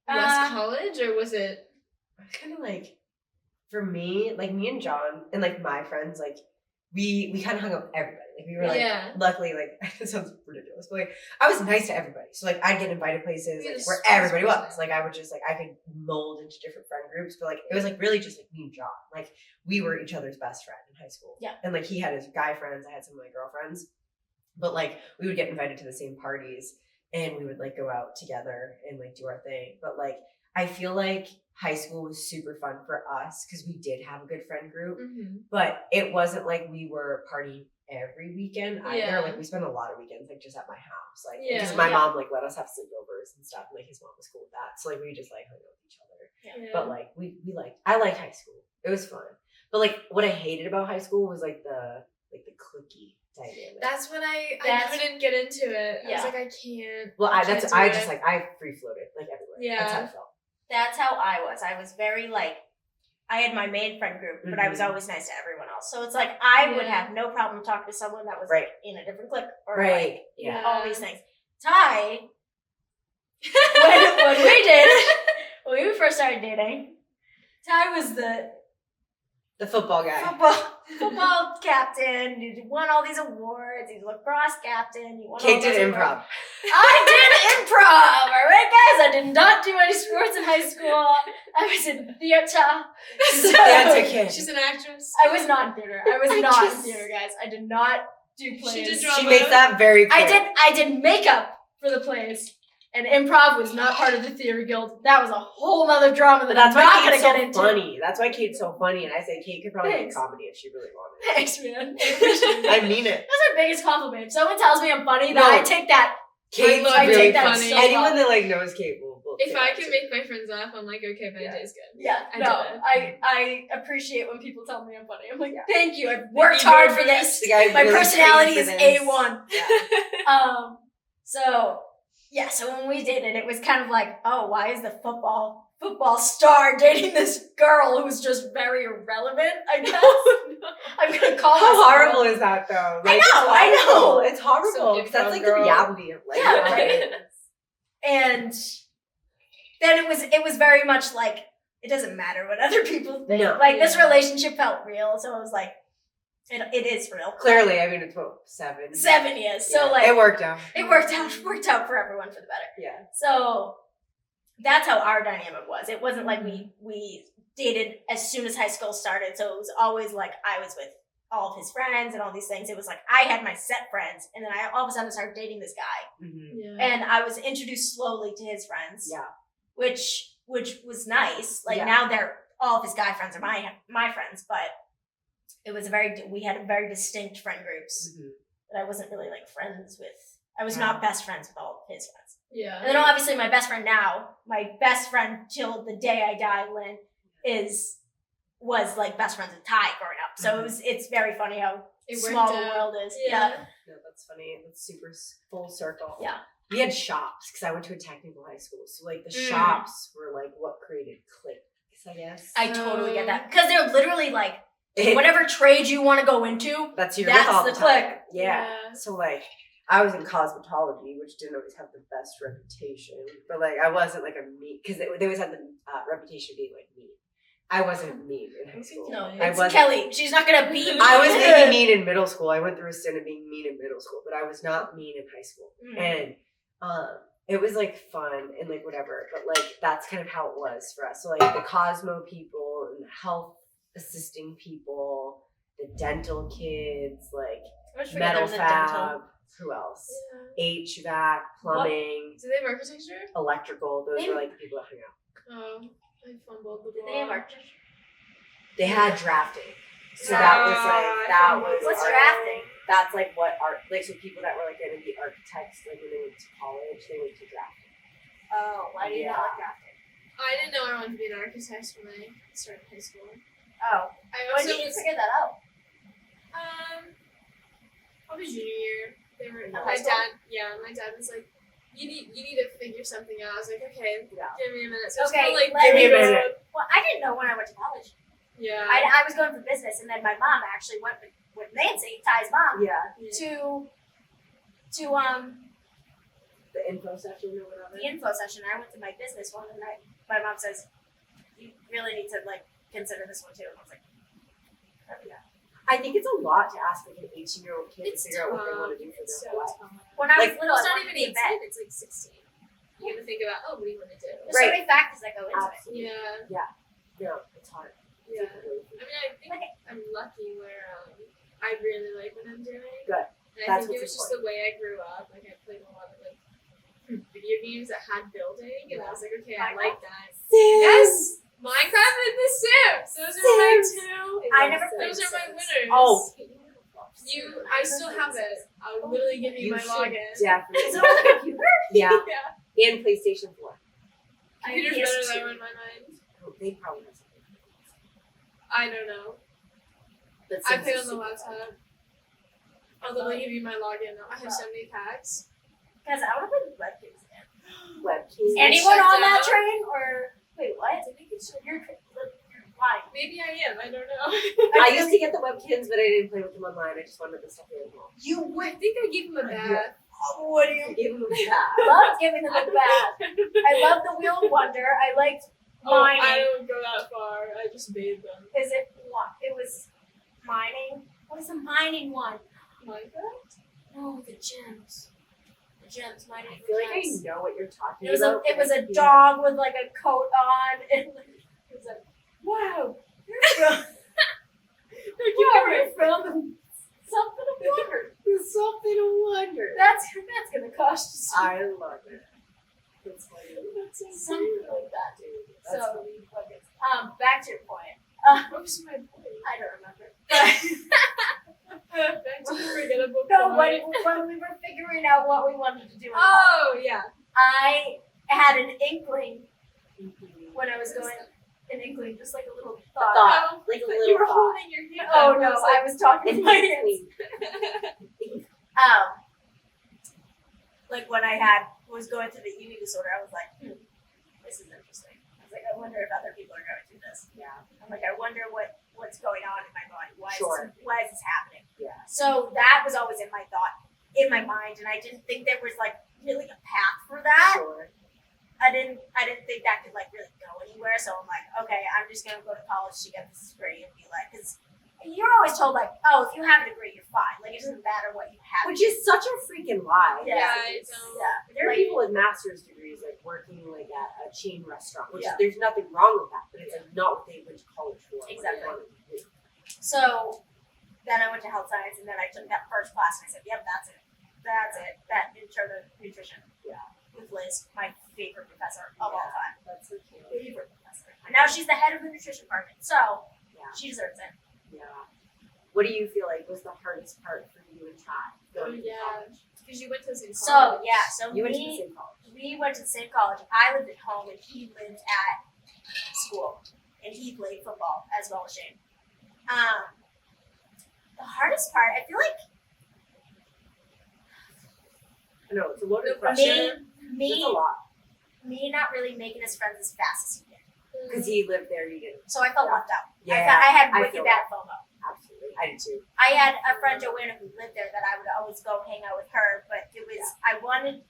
less college, or was it kind of like for me, like me and John and like my friends, like we kind of hung up with everybody. Like we were like, luckily, like it sounds ridiculous, but like I was nice to everybody. So like I'd get invited places like, where everybody was. Like I would just like I could mold into different friend groups, but like it was like really just like me and John. Like we were each other's best friend in high school. Yeah. And like he had his guy friends, I had some of my girlfriends, but like we would get invited to the same parties and we would like go out together and like do our thing. But like I feel like high school was super fun for us because we did have a good friend group, but it wasn't like we were partying every weekend either. Yeah. Like we spent a lot of weekends like just at my house, like Yeah. because my mom like let us have sleepovers and stuff. And, like his mom was cool with that, so like we just like hung out with each other. Yeah. But like I liked high school. It was fun. But like what I hated about high school was like the cliquey dynamic. That's when I couldn't get into it. I was like, I can't. Well, I free floated like everywhere. Yeah. That's how I felt. That's how I was. I was very like, I had my main friend group, but I was always nice to everyone else. So it's like I would have no problem talking to someone that was in a different clique or like all these things. Ty, when we first started dating, Ty was the football guy. Football captain. You won all these awards. He's lacrosse captain. You won Kate all those did awards. improv. I did improv. All right, guys. I did not do any sports in high school. I was in theater. She's an actress. I was not in theater. I was not in theater, guys. I did not do plays. She did drama. She makes that very clear. I did makeup for the plays. And improv was not part of the theater guild. That was a whole other drama that I'm not going to get into. Funny. That's why Kate's so funny. And I say Kate could probably make comedy if she really wanted. Thanks, man. I mean it. That's my biggest compliment. If someone tells me I'm funny, I take that. Kate's I really take that funny. so Anyone that like knows Kate will if I can make my friends laugh, I'm like, okay, my day's good. Yeah, I appreciate when people tell me I'm funny. I'm like, thank you. I've worked Ego hard for this. My really personality is this. A1. Yeah. So when we dated, it was kind of like, oh, why is the football star dating this girl who's just very irrelevant, I guess? I'm going to call her. How horrible is that, though? Like, I know. It's horrible. Because that's like the reality of life. Yeah, right? And then it was very much like, it doesn't matter what other people think. No. Like, this relationship felt real, so it was like, it is real. Clearly, I mean, it's what, 7? 7 years. So like it worked out. It worked out for everyone for the better. Yeah. So that's how our dynamic was. It wasn't like we dated as soon as high school started. So it was always like I was with all of his friends and all these things. It was like I had my set friends, and then I all of a sudden started dating this guy, and I was introduced slowly to his friends, which was nice. Like now they're all of his guy friends are my friends, but it was we had a very distinct friend groups that I wasn't really like friends with. I was not best friends with all of his friends. Yeah. And then obviously my best friend now, my best friend till the day I die, Lynn, was like best friends with Ty growing up. So it's very funny how small the world is. Yeah, that's funny. That's super full circle. Yeah. We had shops because I went to a technical high school. So like the shops were like what created cliques, I guess. I totally get that. Because they're literally like, whatever trade you want to go into, that's the clique. Yeah. So like I was in cosmetology, which didn't always have the best reputation. But like I wasn't like a mean, because they always had the reputation of being like mean. I wasn't mean in high school. No, it's Kelly. She's not gonna be mean. I was maybe mean in middle school. I went through a stint of being mean in middle school, but I was not mean in high school. And it was like fun and like whatever. But like that's kind of how it was for us. So like the Cosmo people and the health assisting people, the dental kids, like metal fab. Who else? HVAC, plumbing. Do they have architecture? Electrical. Those were like the people that hung out. Oh. I fumbled the ball. Did they have architecture? They had drafting. So that was What's art. drafting? That's like what art, like so people that were like going to be architects, like when they went to college, they went to drafting. Oh, why do you not like drafting? I didn't know I wanted to be an architect when I started high school. Oh. When did you figure that out? Probably junior year. My dad was like, You need to figure something out. I was like, okay, give me a minute. So okay, give me a minute. Well, I didn't know when I went to college. Yeah. I was going for business, and then my mom actually went with Nancy, Ty's mom, to the info session or whatever. The info session. I went to my business one, and my mom says, "You really need to like consider this one too." And I was like, "Oh yeah." I think it's a lot to ask like an 18-year-old kid to figure out what they want to do for their life. When I was little, it's I not wanted even to be a vet. 18. It's like 16. You have to think about, what do you want to do? There's so many factors that go into Absolutely. it. Yeah, it's hard. Yeah. I mean, I think I'm lucky where I really like what I'm doing. Good. And I think it was just the way I grew up. Like I played a lot of like video games that had building, and I was like, okay, I like that. Yes, Minecraft and The Sims. Those are my two. I never played. Those are my winners. Oh. I still have it. I'll literally give you my login. Definitely. Is it on the computer? Yeah. Yeah. And PlayStation 4. Computer's better though in my mind. Oh, they probably have something. I don't know. But I play on the laptop. I'll literally give you my login. I have so many packs. Guys, I want to play webkins again. Webkins. Anyone shut on that down. train? Or wait, what? I think it's You're lying. maybe I am. I don't know. I used to get the webkins, but I didn't play with them online. I just wanted the stuff in the home. You I think I gave him a bath. What do I gave them a bath. love giving them a bath. I love the Wheel of Wonder. I liked mining. I don't go that far. I just bathed them. Is it what? It was mining. What is the mining one? Minecraft? No, the gems. The gems. Mining. I feel like I know what you're talking It was about. it was a dog with like a coat on, and it was like, wow, you're from something of wonder. There's something to wonder. That's gonna cost you some- I love it. That's funny. That's so something like that. Dude, So, that's funny. back to your point. What was my point? I don't remember. Back to the forgettable No, point. when we were figuring out what we wanted to do, Oh, yeah. I had an inkling when I was going. An inkling, just like a little thought. Thought. Like a little You were thought. holding your hand. Oh up. no, I I was talking to my hands. Like when I was going through the eating disorder, I was like, this is interesting. I was like, I wonder if other people are going through this. Yeah. I'm like, I wonder what's going on in my body. Why is this happening? Yeah. So that was always in my mind, and I didn't think there was like really a path for that. Sure. I didn't think that could like really go anywhere. So I'm like, okay, I'm just gonna go to college to get this degree and be like, because you're always told like, oh, if you have a degree, you're fine. Like it doesn't matter what you have. Which is such a freaking lie. Yeah, I don't. Yeah. There are Like, people with master's degrees like working like at a chain restaurant, which Yeah. there's nothing wrong with that, but it's like not what they went to college for. what they Exactly. wanted to do. So then I went to health science, and then I took that first class, and I said, yep, that's it. That intro to nutrition. Yeah. With Liz, my favorite professor of all time. That's so cute. Favorite professor. And now she's the head of the nutrition department, so Yeah. she deserves it. Yeah. What do you feel like was the hardest part for you in Chad going to Yeah. college? Because you went to the same So college. so You went to the same college. we went to the same college. I lived at home, and he lived at school, and he played football as well as Shane. The hardest part, I feel like I know it's a loaded The question. It's a me lot not really making us friends as fast as he did. because he lived there. You didn't. So I felt left out. Yeah, I had I wicked feel bad FOMO. Absolutely, I did too. I had a friend Joanna who lived there that I would always go hang out with her, but it was I wanted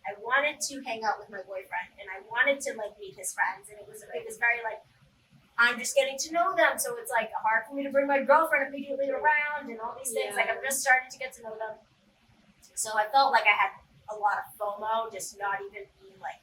to hang out with my boyfriend, and I wanted to like meet his friends, and it was very like I'm just getting to know them, so it's like hard for me to bring my girlfriend immediately around and all these things. Yeah. Like I'm just starting to get to know them, so I felt like I had a lot of FOMO, just not even being like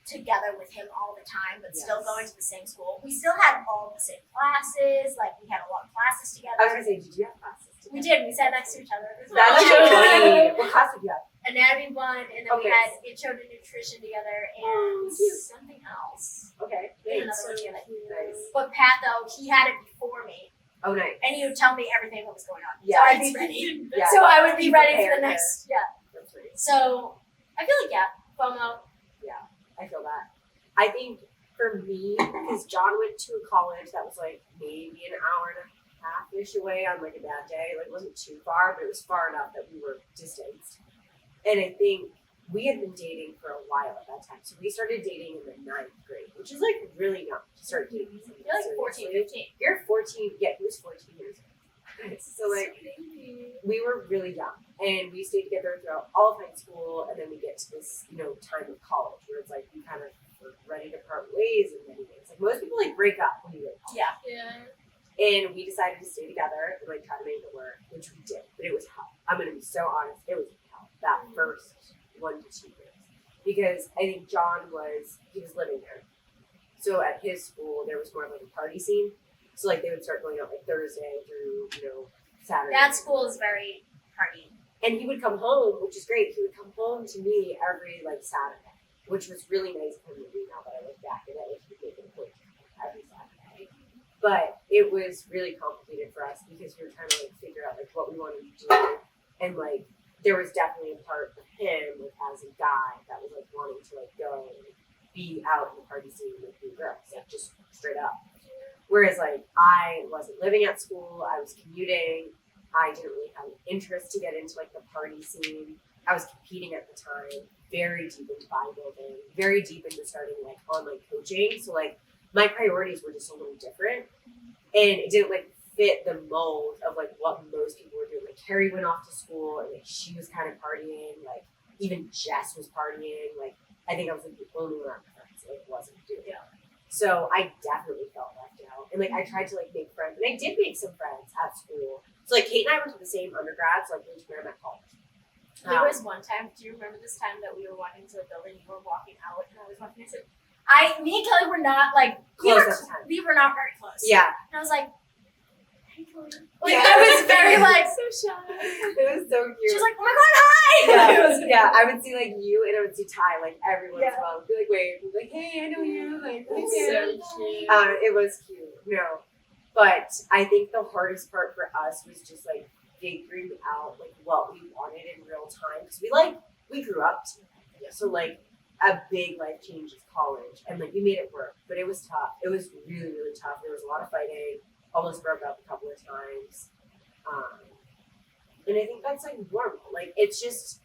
together with him all the time, but still Yes. going to the same school. We still had all the same classes, like we had a lot of classes together. I was gonna say, did you have classes? We did. We sat next to each other. It was That's fun. so funny. What class did you have? Anatomy 1, and then we Okay. had intro to nutrition together and something else. Okay. And Thanks. another one together. Nice. But Pat, though, he had it before me, Oh, nice. and he would tell me everything that was going on. Yeah. So I'd be ready. Yeah. So I would be Be ready for prepared the next. Yeah. That's right. So I feel like FOMO. I feel that. I think for me, because John went to a college that was like maybe an hour and a half-ish away on like a bad day. Like it wasn't too far, but it was far enough that we were distanced. And I think we had been dating for a while at that time. So we started dating in the 9th grade, which is like really young to start dating. You're like 14, 15. You're 14. Yeah, he was 14 years old. So like we were really young, and we stayed together throughout all of high school, and then we get to this, time of college where it's like you kind of were ready to part ways in many ways. Like most people like break up when you get to college. Yeah. Yeah. And we decided to stay together and like try to make it work, which we did. But it was hell. I'm gonna be so honest, it was hell that first 1 to 2 years. Because I think John was living there. So at his school there was more of like a party scene. So like they would start going out like Thursday through, Saturday. That school is very party. And he would come home, which is great. He would come home to me every like Saturday, which was really nice of him to do now that I look back at it. Like he would make it a point every Saturday. But it was really complicated for us because we were trying to like figure out like what we wanted to do. And like there was definitely a part of him like as a guy that was like wanting to like go and like, be out in the party scene with new girls, like just straight up. Whereas like I wasn't living at school, I was commuting. I didn't really have an interest to get into like the party scene. I was competing at the time, very deep into bodybuilding, very deep into starting like online coaching. So like my priorities were just a little different, and it didn't like fit the mold of like what most people were doing. Like Carrie went off to school, and like she was kind of partying. Like even Jess was partying. Like I think I was like the only one of my friends that like wasn't doing it. So I definitely felt left out, and like I tried to like make friends, and I did make some friends at school. So like Kate and I went to the same undergrad, so like we went to Merrimack College. There was one time, do you remember this time that we were walking to the building, you were walking out, and I was walking, I said, me and Kelly were not like, Close at the time. we were not very close. Yeah. And I was like, hey, Kelly. Like, Yeah. I was very like, So shy. It was so cute. she was like, oh my God, hi! Yeah, I would see like you, and I would see Ty like every once in a while. I'd be like, wait, I'd be like, hey, I know you. Like, It's okay. so cute. It was cute. No, but I think the hardest part for us was just like figuring out like what we wanted in real time, because we grew up together. So like a big life change is college, and like we made it work, but it was tough. It was really, really tough. There was a lot of fighting. Almost broke up a couple of times. And I think that's like normal. Like it's just,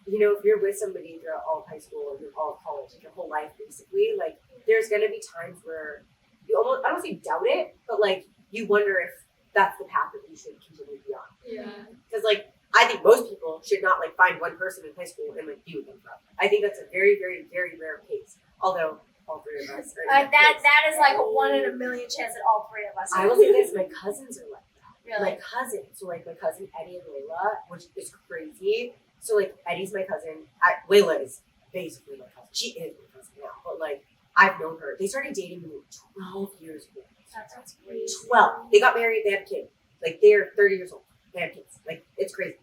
if you're with somebody throughout all of high school and all of college, like your whole life basically, like there's gonna be times where you almost, I don't say doubt it, but like you wonder if that's the path that you should continue to be on. Yeah. Because like I think most people should not like find one person in high school and like be with them forever. I think that's a very, very, very rare case. Although all three of us are in that is like a 1 in a million chance that all three of us. I will say this, my cousins are like that. Really? My cousins, so like my cousin Eddie and Layla, which is crazy. So like Eddie's my cousin. Layla is basically my cousin. She is my cousin now, but like I've known her. They started dating when they were 12 years old. That sounds crazy. 12. They got married. They had a kid. Like they're 30 years old. They have kids. Like it's crazy.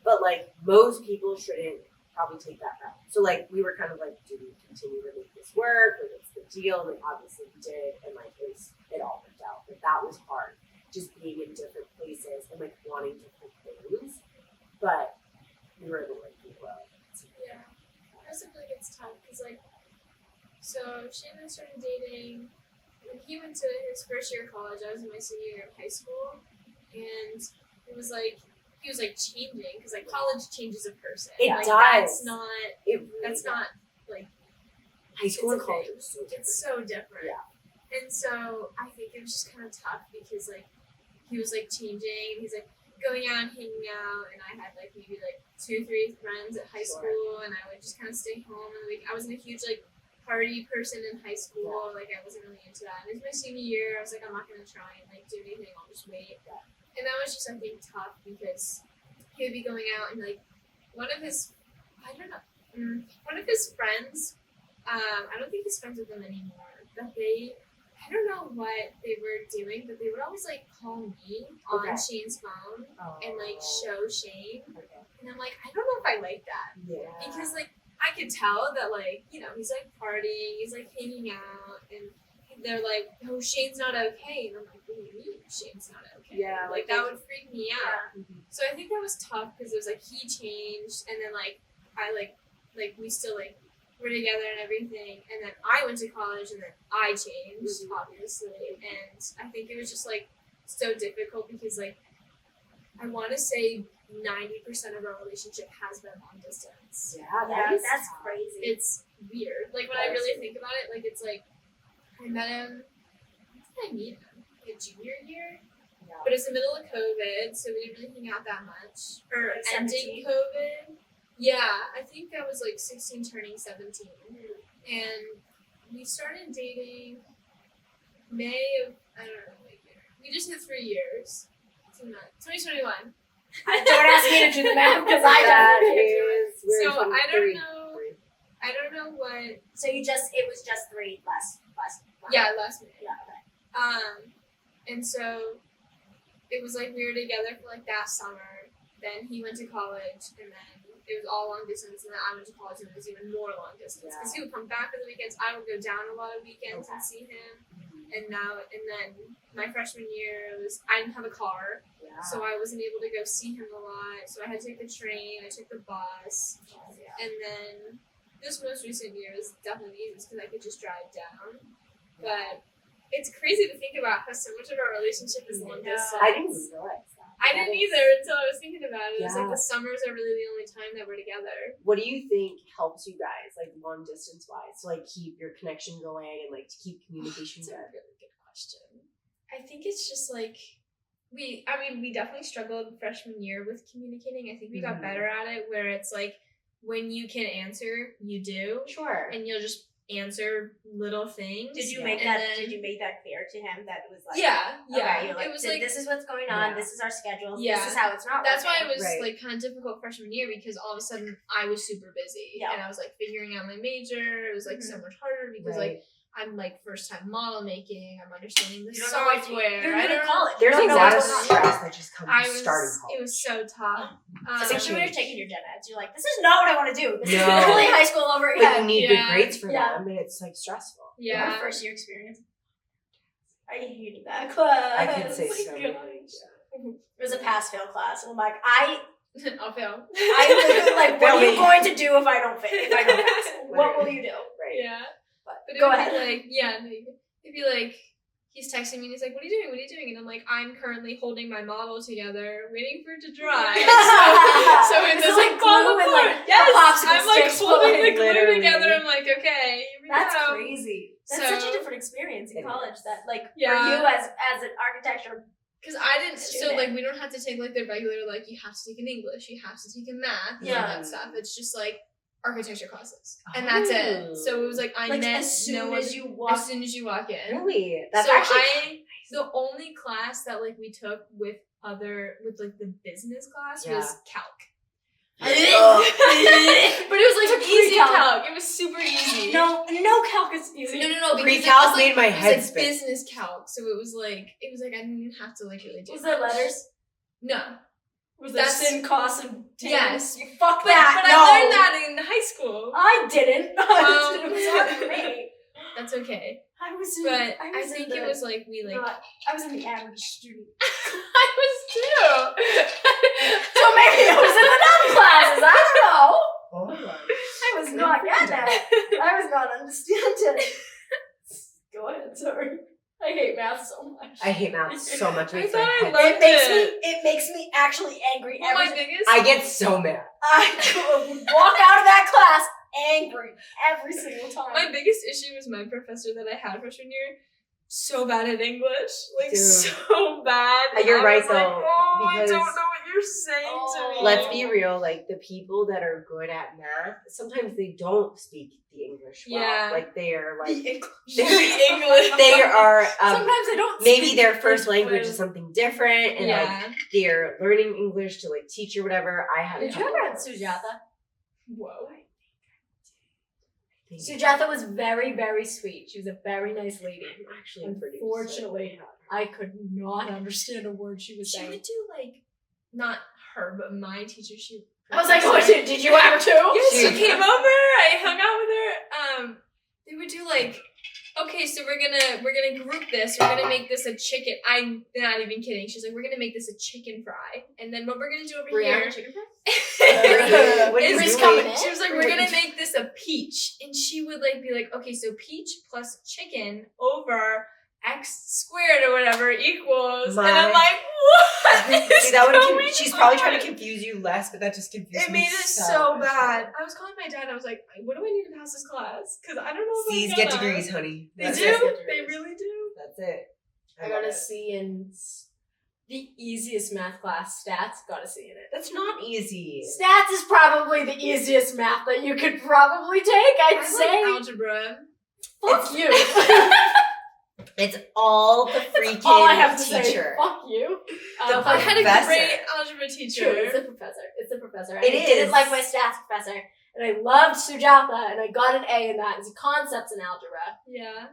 But like most people shouldn't probably take that route. So like we were kind of like, do we continue to make this work? Or what's the deal? And like obviously we did, and like it all worked out. But that was hard, just being in different places and like wanting different things. But we were able to like do well. Yeah. I also feel like it's tough because like, so Shane and I started dating when he went to his first year of college. I was in my senior year of high school, and it was like he was like changing because like college changes a person. It like, does. That's not like high school and it's college was so different. It's so different. Yeah. And so I think it was just kind of tough because like he was like changing. He's like going out and hanging out, and I had like maybe like 2-3 friends at high school, and I would just kind of stay home. And like I wasn't a huge like party person in high school. Like I wasn't really into that. And it was my senior year. I was like, I'm not gonna try and like do anything. I'll just wait. And that was just I think tough because he would be going out and like one of his friends. I don't think he's friends with them anymore. But I don't know what they were doing, but they would always like call me on Shane's phone and like show Shane. And I'm like, I don't know if I like that. Yeah. Because like I could tell that like, you know, he's like partying, he's like hanging out, and they're like, oh, Shane's not okay. And I'm like, what do you mean Shane's not okay? Yeah. Like that would freak me out. Mm-hmm. So I think that was tough because it was like he changed, and then like I like we still like were together and everything, and then I went to college, and then I changed, obviously, and I think it was just like so difficult because like I want to say 90% of our relationship has been long distance. Yeah, that's crazy. It's weird. Like when I really think about it, like it's like I met him. When did I meet him? Like junior year. Yeah. But it's the middle of COVID, so we didn't really hang out that much. Or Like ending 17? COVID. Yeah, I think I was like 16 turning 17. And we started dating May of, I don't know what year. We just hit 3 years. 2021. Don't ask me to do the math because I don't. So I don't know what. So it was just 3 last. Yeah, last May. Yeah. Okay. And so it was like we were together for like that summer. Then he went to college, and then it was all long distance. And then I went to college, and it was even more long distance because he would come back for the weekends. I would go down a lot of weekends and see him. And then my freshman year I didn't have a car, so I wasn't able to go see him a lot. So I had to take the train, I took the bus, and then this most recent year was definitely the easiest because I could just drive down. But it's crazy to think about how so much of our relationship is long distance. I didn't even realize that. I didn't either until I was thinking about it. It was like the summers are really the only time that we're together. What do you think helps you guys, like long distance wise, to like keep your connection going and like to keep communication That's good? a really good question. I think it's just like we definitely struggled freshman year with communicating. I think we got better at it where it's like when you can answer, you do. Sure. And you'll just answer little things. Did you make that clear to him that it was like okay, you're like, it was like this is what's going on, this is our schedule, Yeah. this is how it's not that's why working. it was like kind of difficult freshman year because all of a sudden I was super busy and I was like figuring out my major. It was like so much harder because like I'm like first time model making. I'm understanding the software. You're new to college. There's a You don't lot know of what's going on. stress that just comes from starting college. It was so tough. Especially when you're taking your gen eds. You're like, this is not what I want to do. This is No. literally high school over But again. you need good grades for them, and it's like stressful. Yeah. Our first year experience. I hated that class. I could say Oh my so. gosh. It was a pass-fail class. And I'm like, I'll fail. I'm literally like, what are you going to do if I don't pass? What will you do? Right. Yeah. But it Go would ahead. be like, it'd be like, he's texting me and he's like, what are you doing? What are you doing? And I'm like, I'm currently holding my model together, waiting for it to dry. so it This is doesn't like fall glue and, apart. like, Yes, popsicle I'm like sticks holding the falling. glue Literally. together. I'm like, okay, here we That's go. crazy. That's So- such a different experience in It college. is. That like Yeah. for you as an architecture. Because I didn't, so Student. like we don't have to take like the regular, like you have to take an English, you have to take a math, and all Yeah. that stuff. It's just like architecture classes. And that's it. So it was like I Like met as soon no as other- you walk. as soon as you walk in. Really? That's so actually the only class that like we took with like the business class was calc. But it was like It's easy pre-calc. calc. It was super easy. No calc is easy. No. Because Pre-calc it was, made my it was head like spin. business calc, so it was like I didn't even have to like really do. Was there much. letters? No. Was there That's- sin, cos, and tan? Yes. You fuck But that. I no. learned that in high school. I didn't. It was hard for Um, me. That's okay. I was in, But I I was think in it the, was like we like. I was in the average student. I was too. So maybe I was in the dumb classes. I don't know. Oh my god. I was not getting it. I was not understanding. Go ahead, sorry. I hate math so much. I hate math so much. I It makes thought my I head- loved It makes me actually angry. Well, my every biggest. I get so mad. I would walk out of that class angry every single time. My biggest issue was my professor that I had freshman year. So bad at English, like Dude. so bad. You're I right, was like, though, oh, I because- don't know what you're saying to me. Let's be real, like the people that are good at math, sometimes they don't speak the English well. Yeah. Like they are like English. they are Sometimes I don't. maybe speak their first English language well. is something different and like Yeah. they're learning English to like teach or whatever. I had Did you ever have Sujatha? Whoa. Sujatha was very, very sweet. She was a very nice lady. Actually, I'm pretty Unfortunately, I could not understand a word she was She saying. would do like, not her, but my teacher. She. I was like, oh, did you ever too? Yes, She- she came over. I hung out with her. They would do like, okay, so we're gonna group this. We're gonna make this a chicken. I'm not even kidding. She's like, we're gonna make this a chicken fry, and then what we're gonna do over here. chicken fry? What is is Reese coming doing? in? She was like, we're gonna make this a peach, and she would like be like, okay, so peach plus chicken over x squared or whatever equals, and I'm My- like, what? See, that would going she's probably trying to on? confuse you less, but that just confused It me made it so much bad. more. I was calling my dad. I was like, "What do I need to pass this class? Because I don't know if C's I'm get gonna." degrees, honey. They That's do. it. They really do. That's it. I love got a it. C in the easiest math class, stats. Got a C in it. That's not easy. Stats is probably the easiest math that you could probably take. I'd I say. like algebra. Fuck you. It's all the freaking All I have to say. teacher. Fuck you. The I had a professor. great algebra teacher. True, it's the professor. It's the professor. It I didn't is. like my stats professor, and I loved Sujatha, and I got an A in that. It's concepts in algebra. Yeah.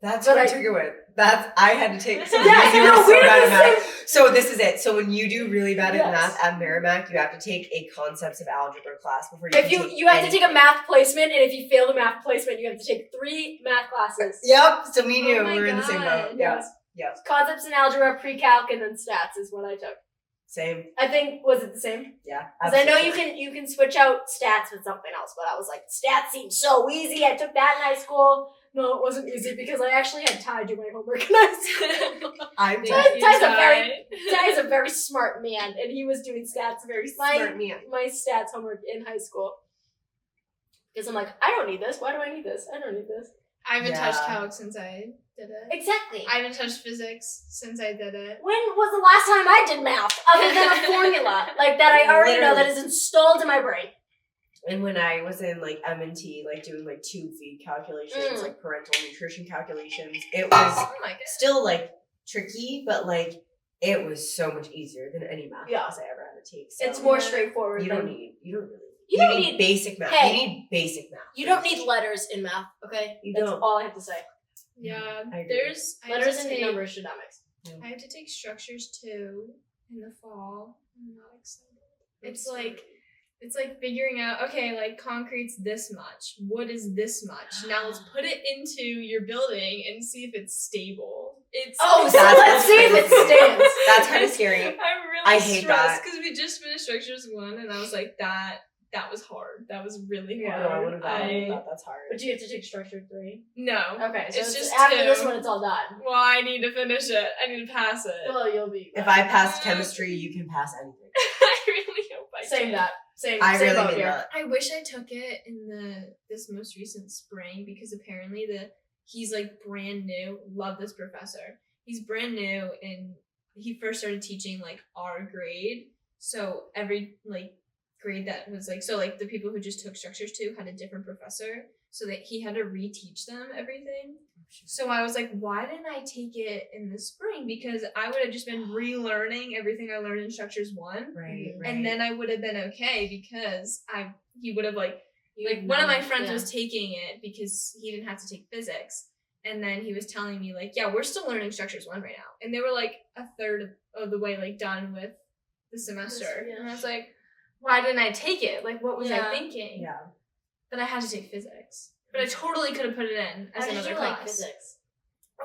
That's But what I I- took it with. I had to take. So Yeah, you no, were so we're bad the at math. So this is it. So when you do really bad at Yes. math at Merrimack, you have to take a concepts of algebra class before you. If can take you have to take a anything. math placement, and if you fail the math placement, you have to take 3 math classes. Yep. So me and you Oh my were in the same boat. God. Yeah. Yes. Yep. Concepts in algebra, pre-calc, and then stats is what I took. Same. I think, was it the same? Yeah. Because I know absolutely. you can switch out stats with something else, but I was like, stats seems so easy. I took that in high school. No, it wasn't easy because I actually had Ty do my homework in high school. I'm Ty- just Ty's a very Ty is a very smart man, and he was doing stats very smart man. my stats homework in high school. Because I'm like, I don't need this. Why do I need this? I don't need this. I haven't touched Yeah. calc since I did it. Exactly. I haven't touched physics since I did it. When was the last time I did math other than a formula like that I already know that is installed in my brain? And when I was in like M&T, like doing like tube feed calculations, Mm. like parental nutrition calculations, it was Oh my god. still like tricky, but like it was so much easier than any math Yeah. class I ever had to take. So It's more Yeah. straightforward. you than- don't really You don't need basic math. Hey. You need basic math. You don't need letters in math, okay? You That's don't. all I have to say. Yeah. I agree. There's I have Letters to and take- numbers should not mix. I have to take structures too in the fall. I'm not excited. It's like figuring out, okay, like concrete's this much, wood is this much. Now let's put it into your building and see if it's stable. It's Oh, so That's let's see if it crazy. stands. That's kind of scary. I'm really I hate stressed that. because we just finished structures 1 and I was like, that was hard. That was really Yeah, No, I hard. wouldn't have thought that's hard. But you have to take structure 3. No. Okay, so It's it's just after 2. this one, it's all done. Well, I need to finish it. I need to pass it. Well, you'll be. If I passed chemistry, you can pass anything. I really hope I Same can. that. Same. I same really boat mean here. that. I wish I took it in this most recent spring because apparently he's like brand new. Love this professor. He's brand new and he first started teaching like our grade. So every like grade that was like the people who just took structures 2 had a different professor. So that he had to reteach them everything. So I was like, why didn't I take it in the spring? Because I would have just been relearning everything I learned in Structures 1. Right. And then I would have been okay because he would have like one of my friends was taking it because he didn't have to take physics. And then he was telling me like, yeah, we're still learning Structures 1 right now. And they were like a third of the way like done with the semester. Yeah. And I was like, why didn't I take it? Like, what was I thinking? Yeah. But I had to take physics. But I totally could have put it in as How did another you class. like physics?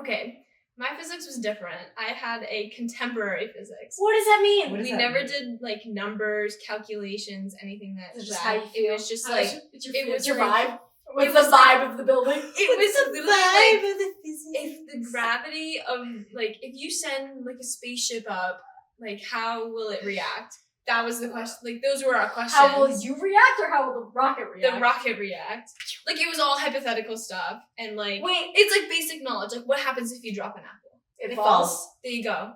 Okay. My physics was different. I had a contemporary physics. What does that mean? What does We that never mean? did like numbers, calculations, anything that. It's just that. how you feel. It was just How like is it it was your like- vibe. What's it the was like- vibe of the building? it was literally like of the physics. if the gravity of like if you send like a spaceship up, like how will it react? That was the question. Like those were our questions. How will you react, or how will the rocket react? The rocket react? Like it was all hypothetical stuff and like Wait, it's like basic knowledge. Like what happens if you drop an apple? it It falls. falls. There you go.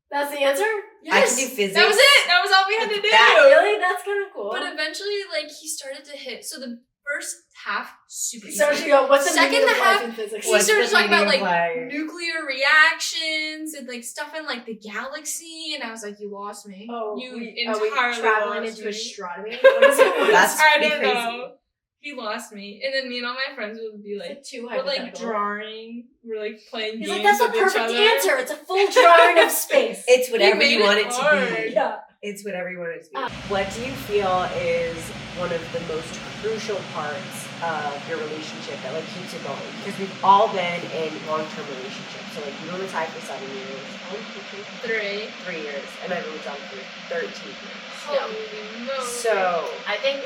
That's the answer. I can do physics. That was it. That was all we had to do. Really? That's kind of cool. But eventually, like he started to hit. So the first half super He easy. started to go, what's the Second meaning of half, life in physics? he What's started the talking about meaning like of life? nuclear reactions and like stuff in like the galaxy, and I was like, you lost me. Oh, you are we entirely traveling lost into me. astronomy? What is it? That's I pretty don't crazy. know. He lost me, and then me and all my friends would be like, It's too we're like hypothetical. drawing, we're like playing He's games like, that's the with each perfect other. answer. It's a full drawing of space. It's whatever made you want it it to hard. be. Yeah. It's whatever you want it to be. What do you feel is one of the most crucial parts of your relationship that like keeps it going? Because we've all been in long-term relationships. So like you were with Ty for 7 years. 3. 3 years. And I've been with John for 13 years. Holy moly. So I think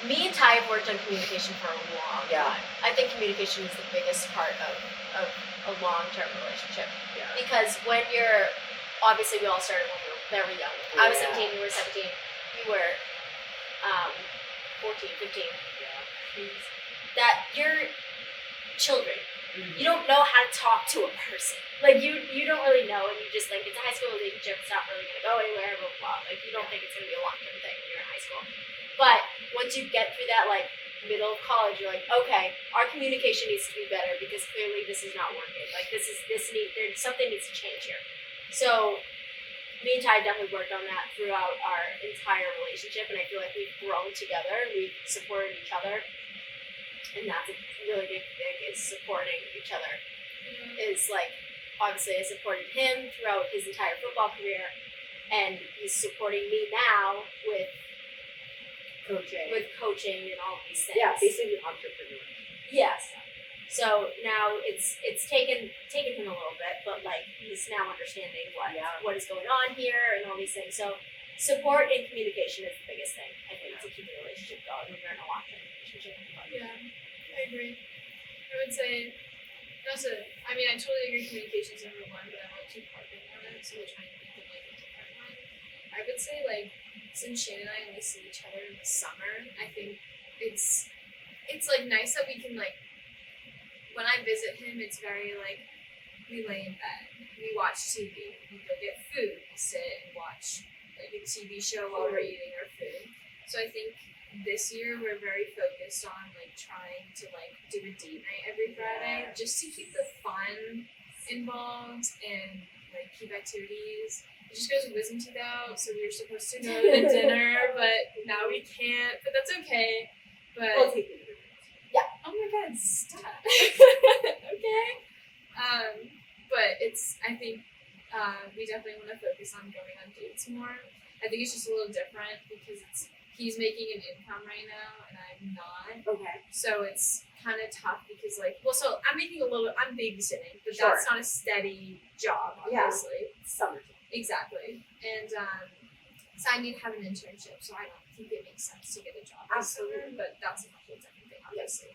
me and Ty have worked on communication for a long Yeah. time. I think communication is the biggest part of a long-term relationship. Yeah. Because when you're, obviously we all started when we were very young. I was Yeah. 17, you were 17. You were 14, 15. That you're children. You don't know how to talk to a person. Like you don't really know, and you just think it's a high school relationship. It's not really gonna go anywhere. Blah blah. Like you don't think it's gonna be a long term thing when you're in high school. But once you get through that like middle of college, you're like, okay, our communication needs to be better because clearly this is not working. Like there's something needs to change here. So me and Ty definitely worked on that throughout our entire relationship, and I feel like we've grown together. We've supported each other. And that's a really big thing is supporting each other. Is like, obviously I supported him throughout his entire football career, and he's supporting me now with coaching and all these things. yeah, basically entrepreneur. Yes. So now it's taken him a little bit, but like he's now understanding what is going on here and all these things. So support and communication is the biggest thing, I think, to keep the relationship going when you're in a long-term relationship. Yeah, I agree. I would say, I totally agree communication is number one, but I'm like keep harping on it, so we're trying to make it like a different one. I would say, like, since Shane and I only see each other in the summer, I think it's like nice that we can like, when I visit him, it's very like, we lay in bed, we watch TV, we go get food, we sit and watch like a TV show while we're eating our food. So I think this year we're very focused on like trying to like do a date night every Friday just to keep the fun involved and like keep activities. It just goes wisdom teeth out, so we were supposed to go to dinner, but now we can't. But that's okay. But We'll take it. oh my god, stop. Okay. But I think we definitely want to focus on going on dates more. I think it's just a little different because he's making an income right now and I'm not. Okay. So it's kind of tough because so I'm babysitting, but Sure. that's not a steady job, Yeah. obviously. Summer. Exactly. And so I need to have an internship, so I don't think it makes sense to get a job this summer, but that's a whole different thing, obviously.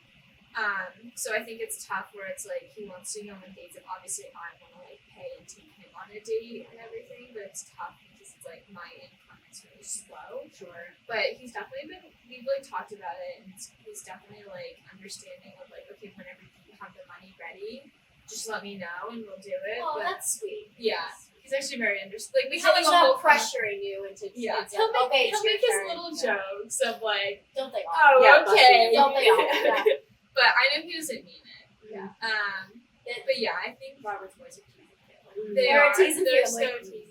So I think it's tough where it's like he wants to go on dates and obviously I want to like pay and take him on a date and everything, but it's tough because it's like my income is really slow. Sure. But we've like talked about it, and he's definitely like understanding of like, okay, whenever you have the money ready, just let me know and we'll do it. Oh, but that's sweet. yeah, he's actually very understanding. Like we So have like he's a whole not pressuring you into Yeah, it's he'll like, make okay, it's your his turn. little jokes of like, Don't they all? oh, Yeah, okay, Don't they all? Yeah. but I know he doesn't mean it. Yeah. But yeah, I think Robert's boys are teasing They're a teasing they're family. so teasing.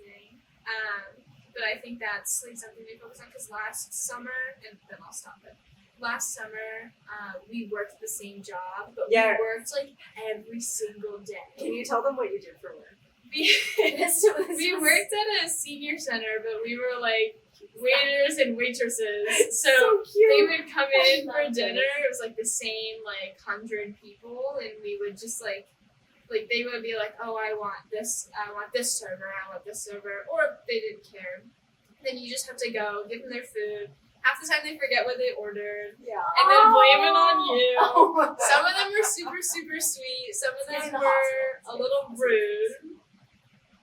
But I think that's like something they focus on because last summer, and then I'll stop it. Last summer, we worked the same job, but we worked like every single day. Can you tell them what you did for work? We worked at a senior center, but we were like waiters and waitresses. So they would come in for dinner. It was like the same like 100 people, and we would just like they would be like, oh, I want this server, I want this server, or they didn't care. Then you just have to go give them their food. Half the time they forget what they ordered, and then blame it on you. Some of them were super, super sweet. Some of them were a little rude.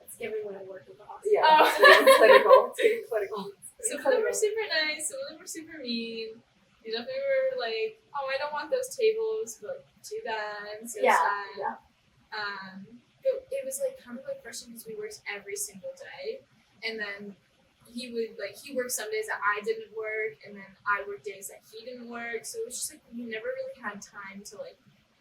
It's giving when I work with the hospital. Yeah, it's clinical. It's getting clinical. Some of them were super nice. Some of them were super mean. You definitely were like, oh, I don't want those tables, but too bad. So sad. Yeah. But it was like kind of like frustrating because we worked every single day, and then he worked some days that I didn't work, and then I worked days that he didn't work. So it was just like we never really had time to like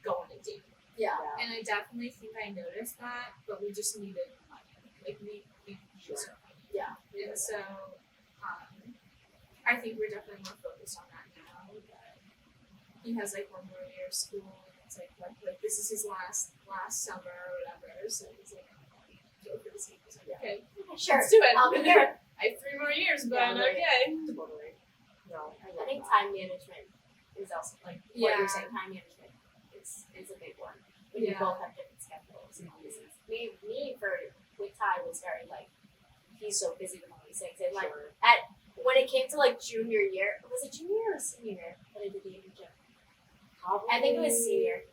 go on a date. Yeah. And I definitely think I noticed that, but we just needed money. Like we just money. Yeah. And so I think we're definitely more focused on that now. But he has like one more year of school, and it's like this is his last summer or whatever. So he's like, go for the seat. He's like, okay, Sure. let's do it. I'll be here. I have 3 more years, but Yeah, okay. Totally. No, I I love think that. time management is also like what Yeah. you're saying. Time management is a big one. When you Yeah. both have different schedules and all these things. Me with Ty was very like he's so busy with all these things. And like Sure. when it came to like junior year, was it junior year or senior year that I did the internship? Probably. I think it was senior.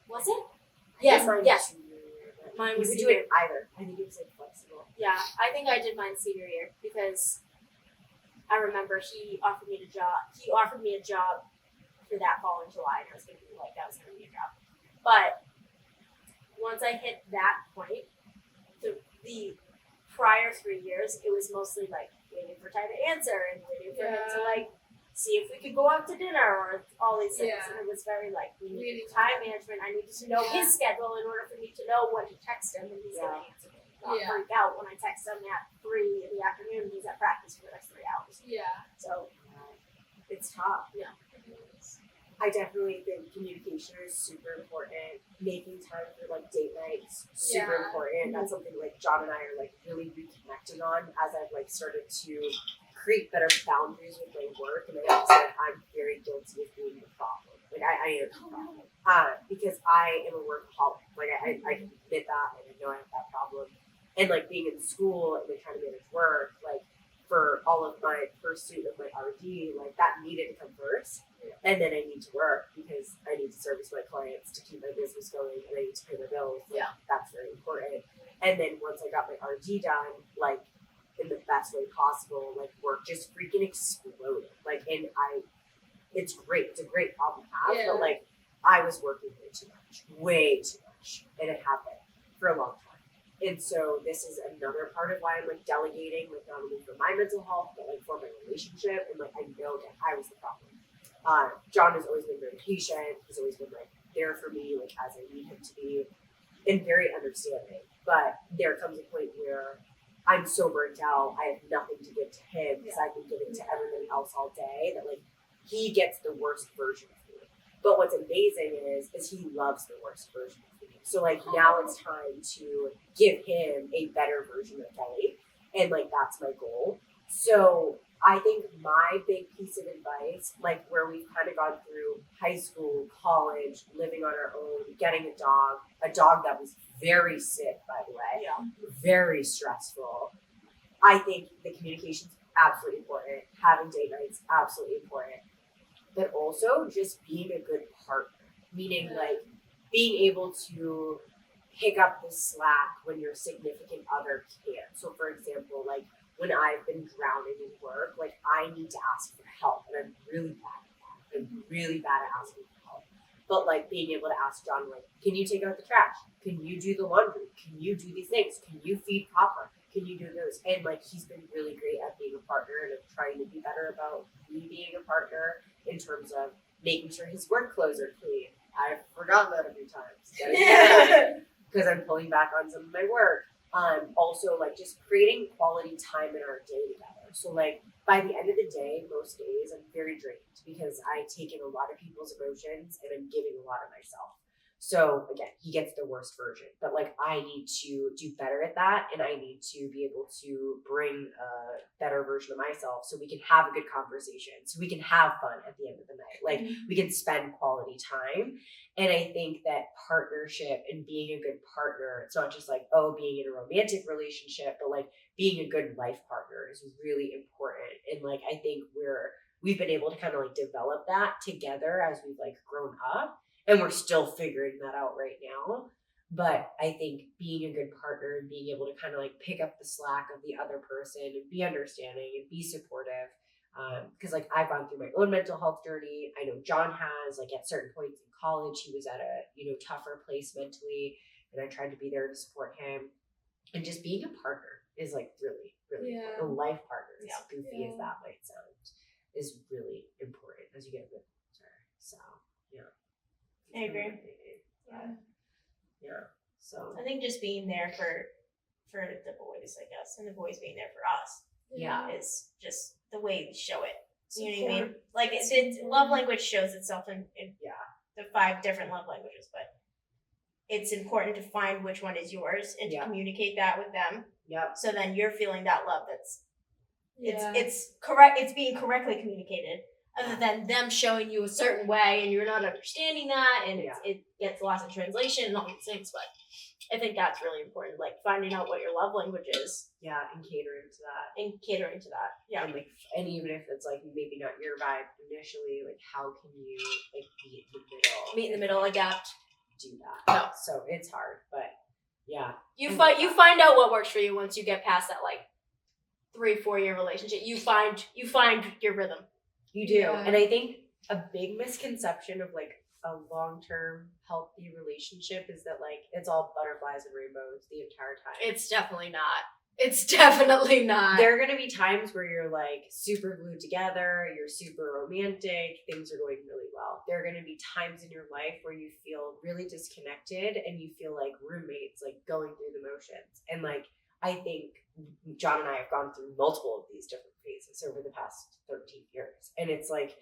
Was it? I Yes, think mine yes. was junior year, but Mine you was could do senior. it either. I think it was like flexible. Yeah, I think I did mine senior year because I remember he offered me a job for that fall in July, and I was gonna be like, that was gonna be a job. But once I hit that point, the prior 3 years, it was mostly like waiting for Ty to answer and waiting for him to like see if we could go out to dinner or all these things. Yeah. And it was very like we needed Waiting. time management. I needed to know his schedule in order for me to know when to text him and he's gonna answer me. Not Yeah. freak out when I text him at 3 in the afternoon. He's at practice for the next 3 hours. Yeah. So It's tough. yeah. I definitely think communication is super important. Making time for like date nights, super Yeah. important. That's something like John and I are like really reconnecting on as I've like started to create better boundaries with my work. And I also like I'm very guilty of being the problem. Like I am the problem. Because I am a workaholic. Like I can admit that and I know I have that problem. And like being in school and like trying to manage work, like for all of my pursuit of my RD, like that needed to come first. And then I need to work because I need to service my clients to keep my business going and I need to pay my bills. Like, Yeah. that's very important. And then once I got my RD done, like in the best way possible, like work just freaking exploded. Like, and it's great. It's a great problem to have, Yeah. but like I was working way too much, and it happened for a long time. And so this is another part of why I'm like delegating, like not only for my mental health, but like for my relationship. And like I know that I was the problem. John has always been very patient. He's always been like there for me, like as I need him to be, and very understanding. But there comes a point where I'm so burnt out. I have nothing to give to him because I've been giving to everybody else all day. That like he gets the worst version of me. But what's amazing is he loves the worst version of me. So like now it's time to give him a better version of Kelly, and like that's my goal. So I think my big piece of advice, like where we've kind of gone through high school, college, living on our own, getting a dog that was very sick, by the way, very stressful. I think the communication's absolutely important. Having date nights, absolutely important. But also just being a good partner, meaning like being able to pick up the slack when your significant other can't. So for example, like when I've been drowning in work, like I need to ask for help, and I'm really bad at that. I'm really bad at asking for help. But like being able to ask John, like, can you take out the trash? Can you do the laundry? Can you do these things? Can you feed Papa? Can you do those? And like he's been really great at being a partner, and I'm trying to be better about me being a partner in terms of making sure his work clothes are clean, I've forgotten that a few times. Because I'm pulling back on some of my work. Also, like, just creating quality time in our day together. So, like, by the end of the day, most days, I'm very drained because I take in a lot of people's emotions and I'm giving a lot of myself. So, again, he gets the worst version. But, like, I need to do better at that, and I need to be able to bring a better version of myself so we can have a good conversation, so we can have fun at the end of the night. Like, we can spend quality time. And I think that partnership and being a good partner, it's not just like, oh, being in a romantic relationship, but like being a good life partner is really important. And like, I think we've been able to kind of like develop that together as we've like grown up, and we're still figuring that out right now. But I think being a good partner and being able to kind of like pick up the slack of the other person and be understanding and be supportive. Because like I've gone through my own mental health journey. I know John has, like, at certain points in college, he was at a, tougher place mentally, and I tried to be there to support him. And just being a partner is like really, really important. A life partner, as goofy as that might sound, is really important as you get a bit older. So I agree. So I think just being there for the boys, I guess, and the boys being there for us, is just the way we show it. You know what I mean? Like, love language shows itself in the 5 different love languages, but it's important to find which one is yours and to communicate that with them. Yep. So then you're feeling that love it's correct. It's being correctly communicated, other than them showing you a certain way and you're not understanding that, and it gets lost in translation and all these things. But I think that's really important, like finding out what your love language is. Yeah, and catering to that. Yeah. And and even if it's like maybe not your vibe initially, like how can you like meet in the middle? Meet in the middle, adapt. Do that. No. So it's hard, but you find out what works for you once you get past that like 3-4 year relationship. You find your rhythm. You do. And I think a big misconception of like a long-term healthy relationship is that like it's all butterflies and rainbows the entire time. It's definitely not. It's definitely not. There are going to be times where you're like super glued together, you're super romantic, things are going really well. There are going to be times in your life where you feel really disconnected and you feel like roommates, like going through the motions. And like, I think John and I have gone through multiple of these different phases over the past 13 years. And it's like,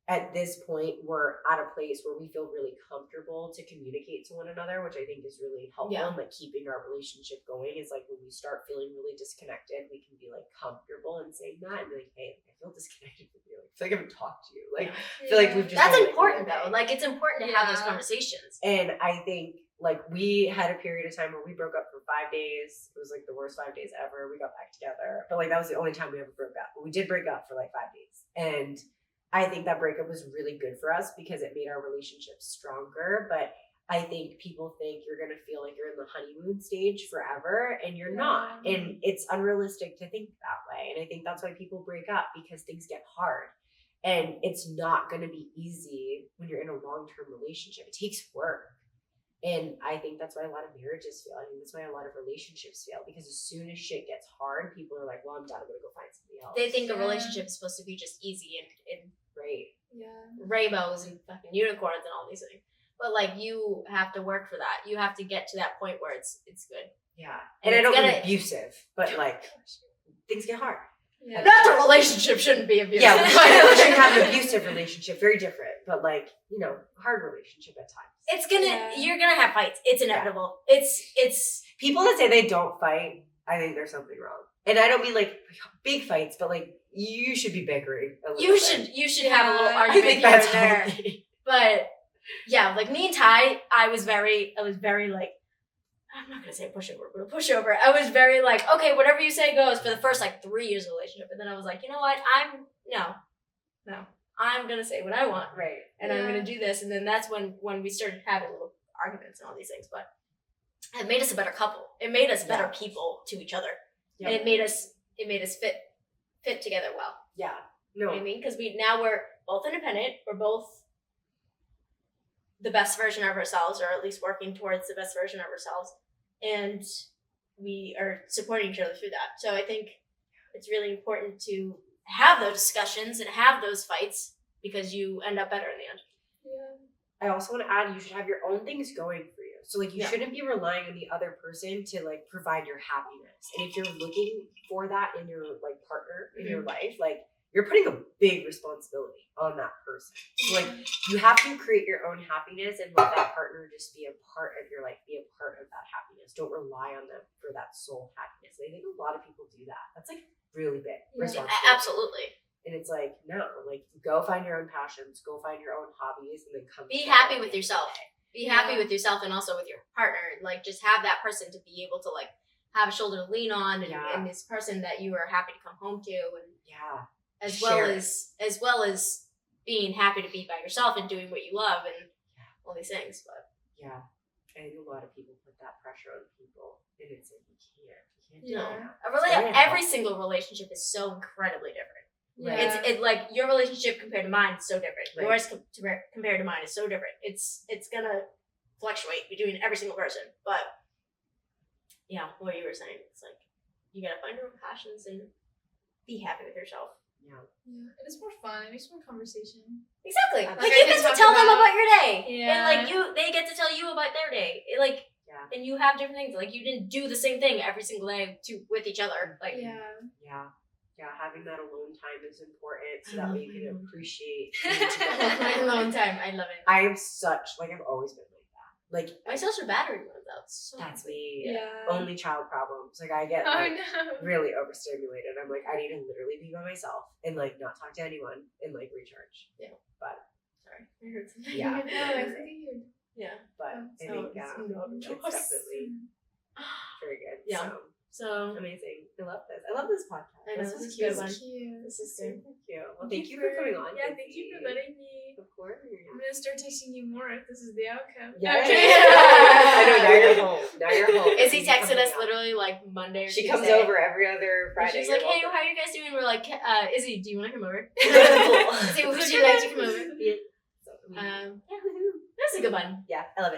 at this point, we're at a place where we feel really comfortable to communicate to one another, which I think is really helpful in like keeping our relationship going. Is like when we start feeling really disconnected, we can be like comfortable in saying that and be like, hey, I feel disconnected from you. Like, I feel like I haven't talked to you. Like, I feel like we've just That's been, important though. Like, it's important to have those conversations. And I think like we had a period of time where we broke up for 5 days. It was like the worst 5 days ever. We got back together, but like that was the only time we ever broke up. But we did break up for like 5 days, and I think that breakup was really good for us because it made our relationship stronger. But I think people think you're going to feel like you're in the honeymoon stage forever, and you're not. And it's unrealistic to think that way. And I think that's why people break up, because things get hard. And it's not going to be easy when you're in a long-term relationship. It takes work. And I think that's why a lot of marriages fail. I think that's why a lot of relationships fail, because as soon as shit gets hard, people are like, well, I'm done. I'm going to go find somebody else. They think a relationship is supposed to be just easy and great. Rainbows and fucking unicorns and all these things. But like, you have to work for that. You have to get to that point where it's good. Yeah. And I don't mean abusive, but like things get hard. Yeah. Not the relationship shouldn't be abusive. Yeah, we shouldn't have an abusive relationship. Very different. But like, hard relationship at times. You're gonna have fights. It's inevitable. It's people that say they don't fight, I think there's something wrong. And I don't mean like big fights, but like you should be bickering a little bit. You should have a little argument here and there. Healthy. But yeah, like me and Ty, I was very like, I'm not gonna say pushover, but a pushover. I was very like, okay, whatever you say goes for the first like 3 years of the relationship. And then I was like, you know what? I'm gonna say what I want. Right. And I'm gonna do this. And then that's when we started having little arguments and all these things. But it made us a better couple. It made us better people to each other. Yep. And it made us fit together well. Yeah. No. You know what I mean? Because now we're both independent. We're both the best version of ourselves, or at least working towards the best version of ourselves. And we are supporting each other through that. So I think it's really important to have those discussions and have those fights, because you end up better in the end. Yeah. I also want to add, you should have your own things going for you. So like you shouldn't be relying on the other person to like provide your happiness. And if you're looking for that in your like partner in your life, like you're putting a big responsibility on that person. So like you have to create your own happiness and let that partner just be a part of your life, be a part of that happiness. Don't rely on them for that sole happiness. And I think a lot of people do that. That's like really big responsibility. Absolutely. And it's like, no, like go find your own passions, go find your own hobbies, and then come. Be happy with yourself. Be happy with yourself and also with your partner. Like just have that person to be able to like have a shoulder to lean on and this person that you are happy to come home to and as well as being happy to be by yourself and doing what you love and all these things. But I think a lot of people put that pressure on people and it's like you can't do that. Every single relationship is so incredibly different. Yeah. It's like your relationship compared to mine is so different. Yours compared to mine is so different. It's gonna fluctuate between every single person. But what you were saying, it's like you gotta find your own passions and be happy with yourself. Yeah, and it's more fun. It makes more conversation. Exactly. Like you get to tell them about your day, Yeah. and they get to tell you about their day. And you have different things. Like you didn't do the same thing every single day with each other. Like having that alone time is important so that way you can appreciate alone time. I love it. I am such like I've always been like that. Like my social battery runs out. So that's me. Yeah. Only child problems. Like I get really overstimulated. I'm like I need to literally be by myself and like not talk to anyone and like recharge. Yeah. But sorry, I heard something. Yeah. But I think it's definitely very good. Yeah. So amazing. I love this. I love this podcast. I know, this is good cute. one. This is good. Thank you. Well, thank you for coming on. Yeah, thank you for letting me. Of course. I'm gonna start texting you more if this is the outcome. Yeah. Okay. I know. Now you're home. Izzy texted us literally like Monday or She Tuesday. comes over every other Friday. She's like, hey, how are you guys doing? We're like, Izzy, do you want to come over? Izzy, would you like to come over? That's a good one. Yeah, I love it.